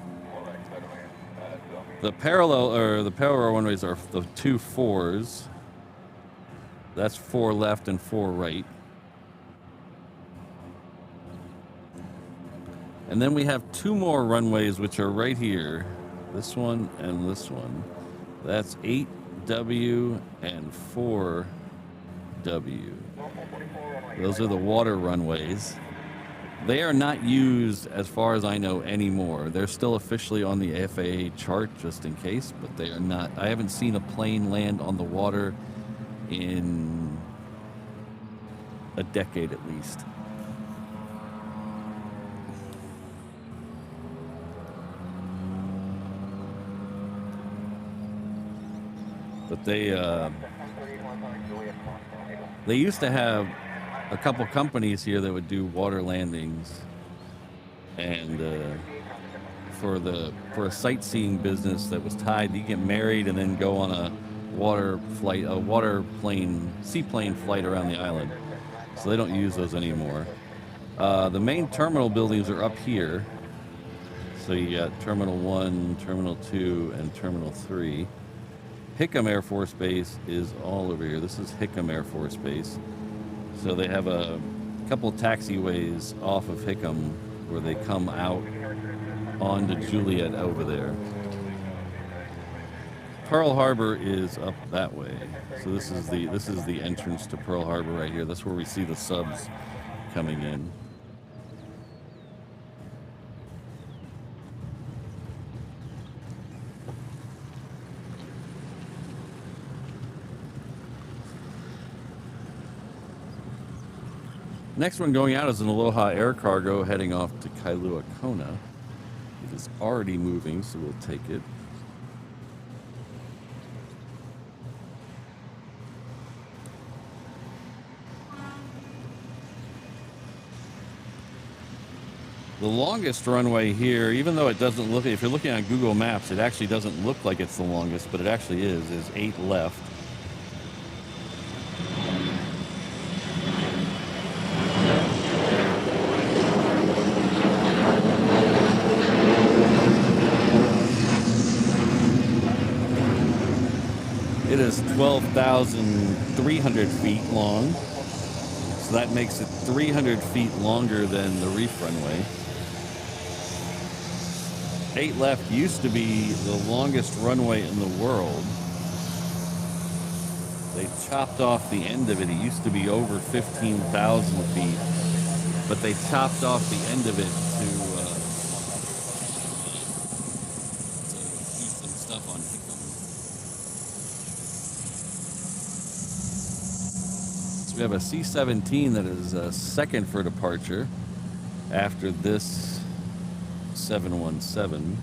The parallel runways are the 2 4s. That's 4 left and 4 right. And then we have 2 more runways which are right here. This one and this one. That's 8W and 4W. Those are the water runways. They are not used, as far as I know, anymore. They're still officially on the FAA chart, just in case, but they are not. I haven't seen a plane land on the water in a decade at least. But they used to have a couple companies here that would do water landings, and for a sightseeing business that was tied, you get married and then go on a seaplane flight around the island. So they don't use those anymore. The main terminal buildings are up here. So you got Terminal 1, Terminal 2, and Terminal 3. Hickam Air Force Base is all over here. This is Hickam Air Force Base. So they have a couple taxiways off of Hickam where they come out onto Juliet over there. Pearl Harbor is up that way. So this is the entrance to Pearl Harbor right here. That's where we see the subs coming in. Next one going out is an Aloha air cargo heading off to Kailua Kona. It is already moving, so we'll take it. The longest runway here, even though it doesn't look, if you're looking on Google Maps, it actually doesn't look like it's the longest, but it actually is 8 left. It is 12,300 feet long, so that makes it 300 feet longer than the reef runway. 8 left used to be the longest runway in the world. They chopped off the end of it. It used to be over 15,000 feet, but they chopped off the end of it to do some stuff on Hickam. So we have a C-17 that is second for departure after this 717.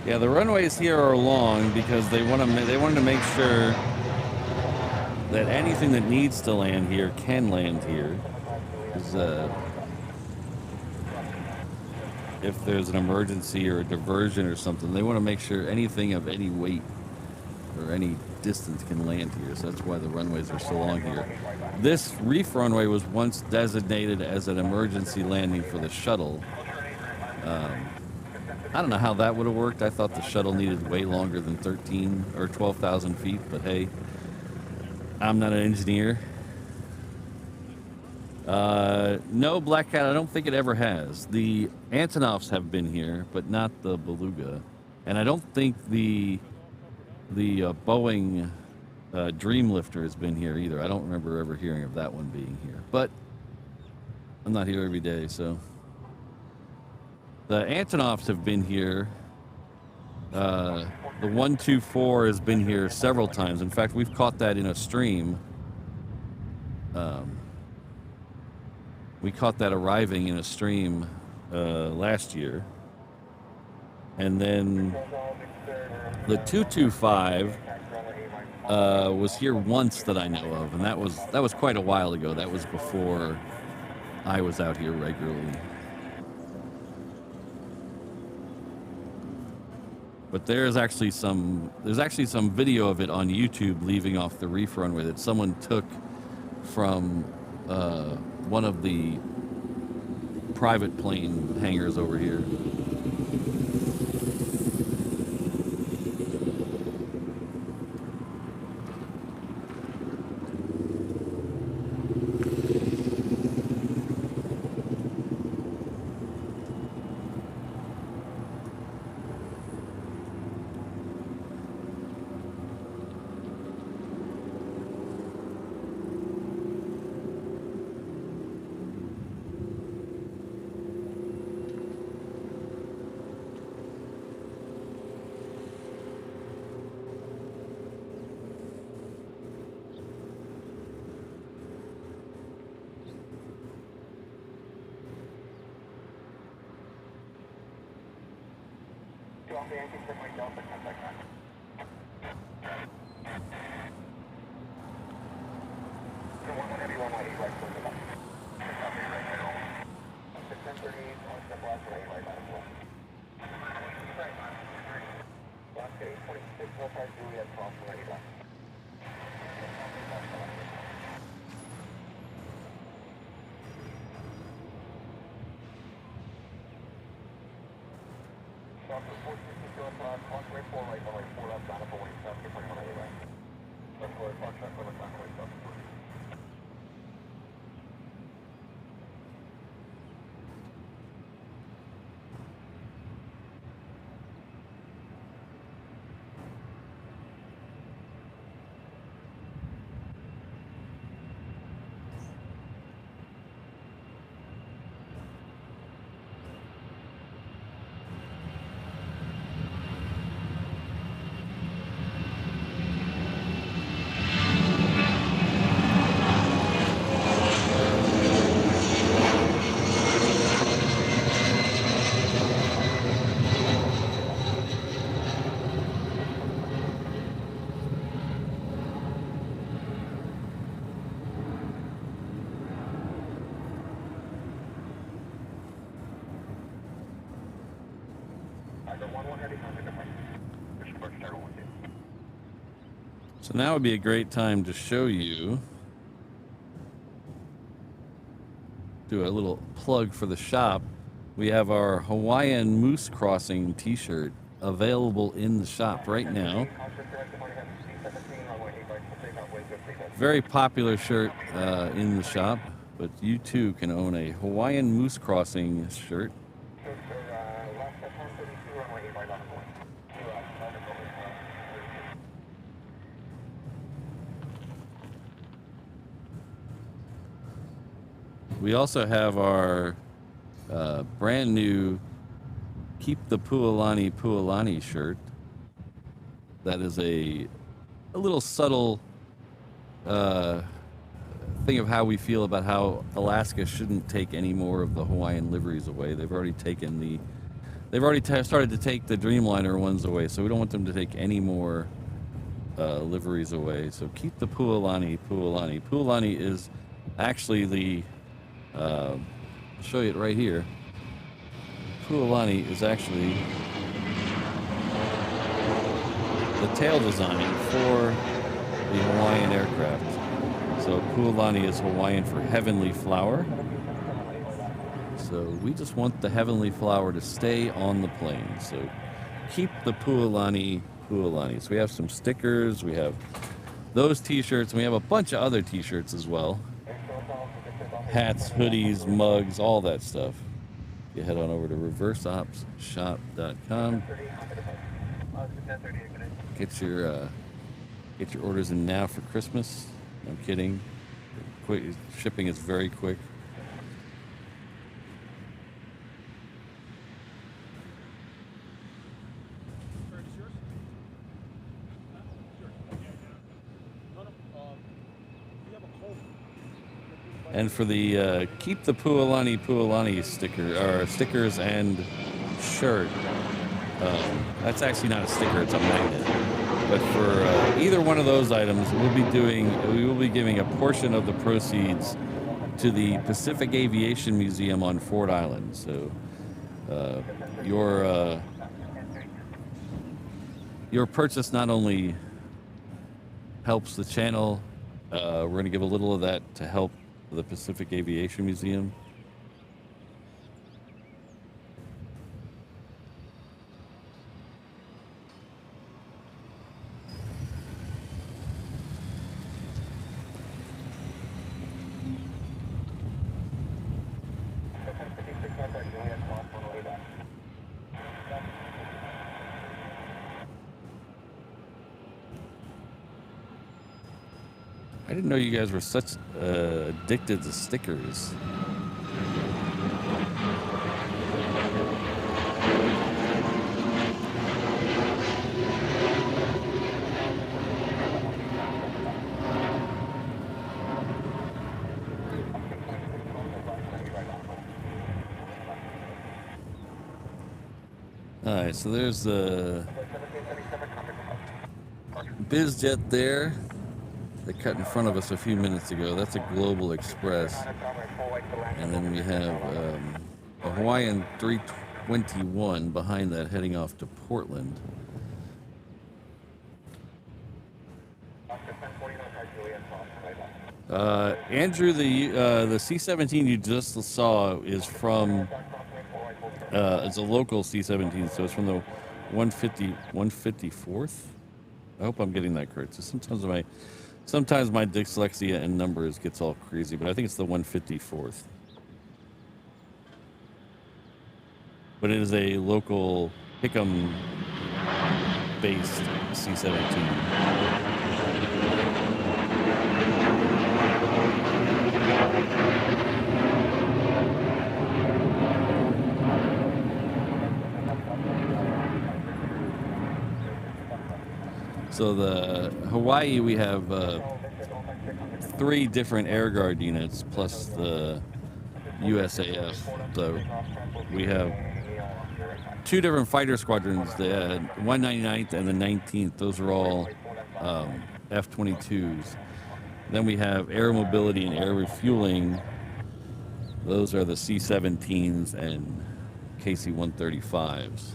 Yeah, the runways here are long because they wanted to make sure that anything that needs to land here can land here. Because if there's an emergency or a diversion or something, they want to make sure anything of any weight or any distance can land here. So that's why the runways are so long here. This reef runway was once designated as an emergency landing for the shuttle. I don't know how that would have worked. I thought the shuttle needed way longer than 13 or 12,000 feet, but hey, I'm not an engineer. No, Black Cat, I don't think it ever has. The Antonovs have been here, but not the Beluga. And I don't think the Boeing Dreamlifter has been here either. I don't remember ever hearing of that one being here. But I'm not here every day, so. The Antonovs have been here. The 124 has been here several times. In fact, we've caught that in a stream. We caught that arriving in a stream last year. And then the 225 was here once that I know of, and that was quite a while ago. That was before I was out here regularly. But there's actually some video of it on YouTube leaving off the reef runway that someone took from one of the private plane hangars over here. So now would be a great time to show you, do a little plug for the shop. We have our Hawaiian Moose Crossing t-shirt available in the shop right now. Very popular shirt in the shop, but you too can own a Hawaiian Moose Crossing shirt. We also have our brand new Keep the Pualani Pualani shirt. That is a little subtle thing of how we feel about how Alaska shouldn't take any more of the Hawaiian liveries away. They've already taken started to take the Dreamliner ones away, so we don't want them to take any more liveries away. So keep the Pualani Pualani. Pualani is actually the I'll show you it right here. Pualani is actually the tail design for the Hawaiian aircraft. So Pualani is Hawaiian for heavenly flower. So we just want the heavenly flower to stay on the plane. So keep the Pualani Pualani. So we have some stickers, we have those t-shirts, and we have a bunch of other t-shirts as well. Hats, hoodies, mugs, all that stuff. You head on over to reverseopsshop.com. Get your orders in now for Christmas. I'm kidding. Quick, shipping is very quick. And for the keep the Pualani Pualani stickers and shirt, that's actually not a sticker, it's a magnet. But for either one of those items, we will be giving a portion of the proceeds to the Pacific Aviation Museum on Ford Island. So your purchase not only helps the channel, we're going to give a little of that to help the Pacific Aviation Museum. I didn't know you guys were such addicted to stickers. Alright, so there's the BizJet there. They cut in front of us a few minutes ago. That's a Global Express. And then we have a Hawaiian 321 behind that heading off to Portland. Andrew, the C-17 you just saw is from, it's a local C-17, so it's from the 154th? I hope I'm getting that correct. So sometimes my dyslexia and numbers gets all crazy, but I think it's the 154th. But it is a local Hickam-based C-17. So the Hawaii, we have 3 different Air Guard units plus the USAF. So we have 2 different fighter squadrons, the 199th and the 19th. Those are all F-22s. Then we have air mobility and air refueling. Those are the C-17s and KC-135s.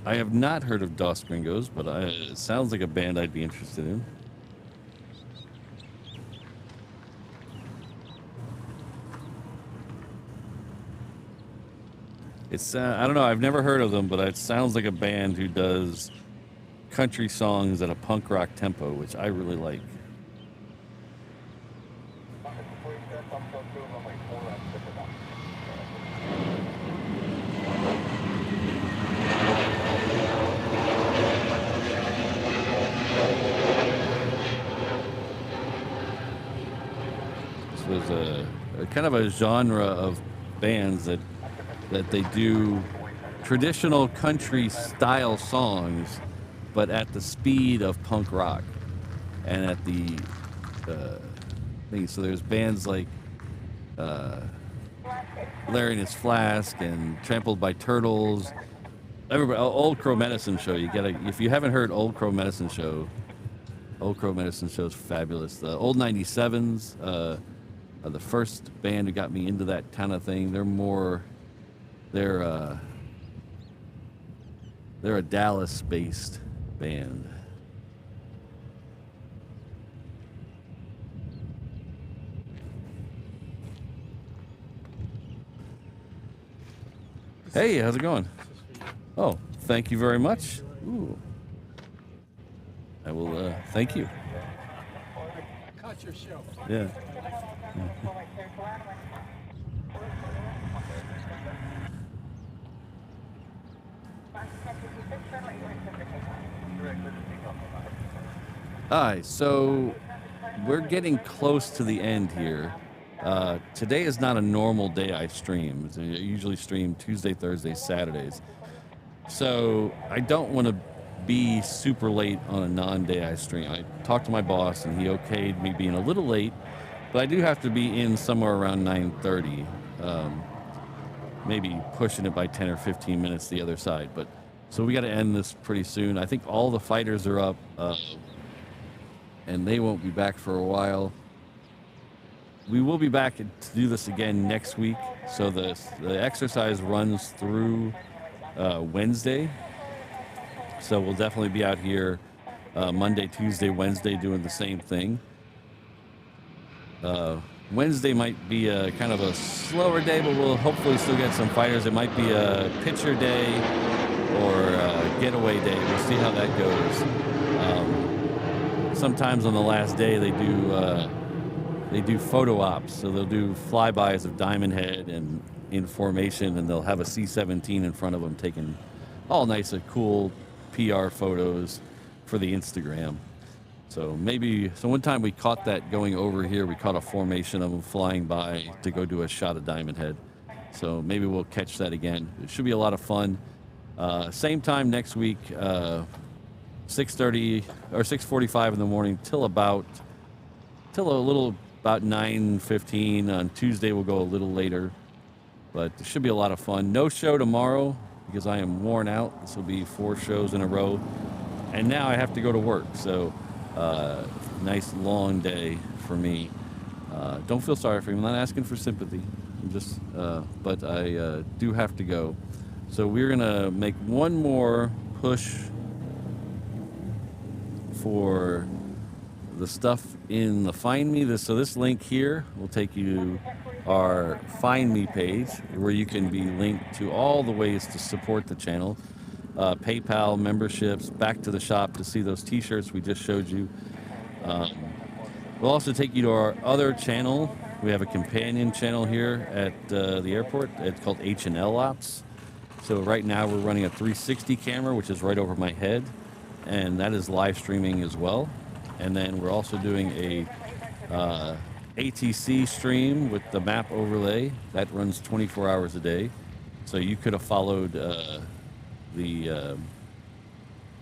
I have not heard of Dos Gringos, but it sounds like a band I'd be interested in. It's I don't know, I've never heard of them, but it sounds like a band who does country songs at a punk rock tempo, which I really like. So there's a kind of a genre of bands that they do traditional country style songs, but at the speed of punk rock and at the thing. So there's bands like Larry and His Flask and Trampled by Turtles. Everybody, Old Crow Medicine Show. If you haven't heard Old Crow Medicine Show, Old Crow Medicine Show is fabulous. The Old 97s, the first band who got me into that kind of thing. They're a Dallas-based band. Hey, how's it going? Oh, thank you very much. Ooh. I will, thank you. Caught your show. Yeah. Alright, so we're getting close to the end here. Today is not a normal day I stream. I usually stream Tuesday, Thursday, Saturdays. So I don't want to be super late on a non-day I stream. I talked to my boss and he okayed me being a little late, but I do have to be in somewhere around 9:30. Maybe pushing it by 10 or 15 minutes the other side. But so we got to end this pretty soon. I think all the fighters are up, and they won't be back for a while. We will be back to do this again next week. So the exercise runs through Wednesday. So we'll definitely be out here Monday, Tuesday, Wednesday doing the same thing. Wednesday might be a kind of a slower day, but we'll hopefully still get some fighters. It might be a pitcher day or a getaway day. We'll see how that goes. Sometimes on the last day they do photo ops, so they'll do flybys of Diamond Head and in formation, and they'll have a C-17 in front of them taking all nice and cool PR photos for the Instagram. So one time we caught that going over here. We caught a formation of them flying by to go do a shot of Diamond Head. So maybe we'll catch that again. It should be a lot of fun. Same time next week, 6:30 or 6:45 in the morning till about 9:15. On Tuesday we'll go a little later, But it should be a lot of fun. No show tomorrow because I am worn out. This will be 4 shows in a row. And now I have to go to work. So nice long day for me. Don't feel sorry for me. I'm not asking for sympathy. I'm just, but I do have to go. So we're going to make one more push for the stuff in the Find Me. So this link here will take you our Find Me page where you can be linked to all the ways to support the channel. PayPal, memberships, back to the shop to see those t-shirts we just showed you. We'll also take you to our other channel. We have a companion channel here at the airport. It's called H&L Ops. So right now we're running a 360 camera, which is right over my head, and that is live streaming as well. And then we're also doing a ATC stream with the map overlay that runs 24 hours a day. So you could have followed the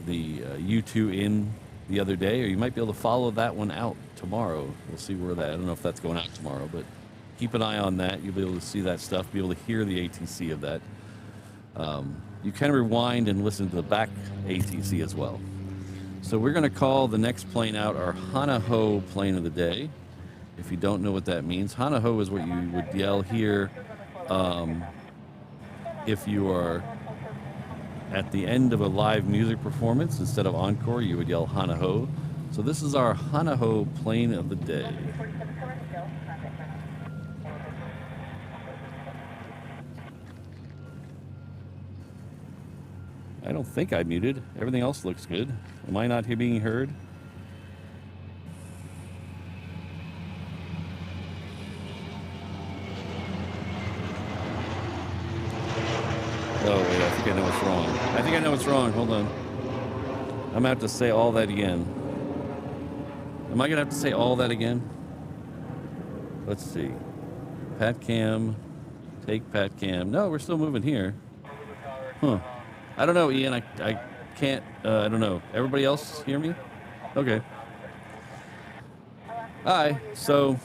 U2 in the other day, or you might be able to follow that one out tomorrow. We'll see where that, I don't know if that's going out tomorrow, but keep an eye on that. You'll be able to see that stuff, be able to hear the ATC of that. You can rewind and listen to the back ATC as well. So we're going to call the next plane out our Hana-Ho plane of the day. If you don't know what that means, Hana-Ho is what you would yell here if you are at the end of a live music performance. Instead of encore, you would yell Hana-Ho. So this is our Hana-Ho plane of the day. I don't think I muted. Everything else looks good. Am I not being heard? Oh, wait, I think I know what's wrong. I think I know what's wrong. Hold on. I'm going to have to say all that again. Am I going to have to say all that again? Let's see. Pat cam. Take pat cam. No, we're still moving here. Huh. I don't know, Ian. I can't. I don't know. Everybody else hear me? Okay. Hi. So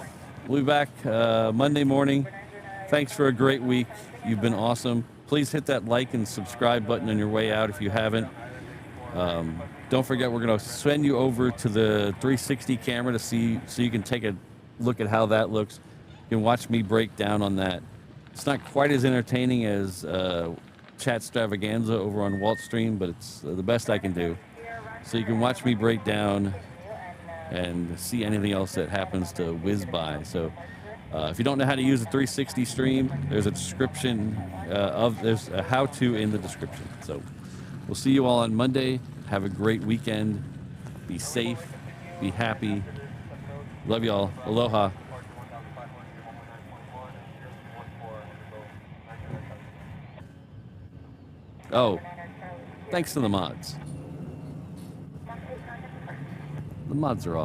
we'll be back Monday morning. Thanks for a great week. You've been awesome. Please hit that like and subscribe button on your way out if you haven't. Don't forget, we're going to send you over to the 360 camera to see, so you can take a look at how that looks. You can watch me break down on that. It's not quite as entertaining as Chat Stravaganza over on Walt Stream, but it's the best I can do. So you can watch me break down and see anything else that happens to whiz by. So if you don't know how to use a 360 stream, there's a description there's a how-to in the description. So we'll see you all on Monday. Have a great weekend. Be safe. Be happy. Love y'all. Aloha. Oh, thanks to the mods. The mods are awesome.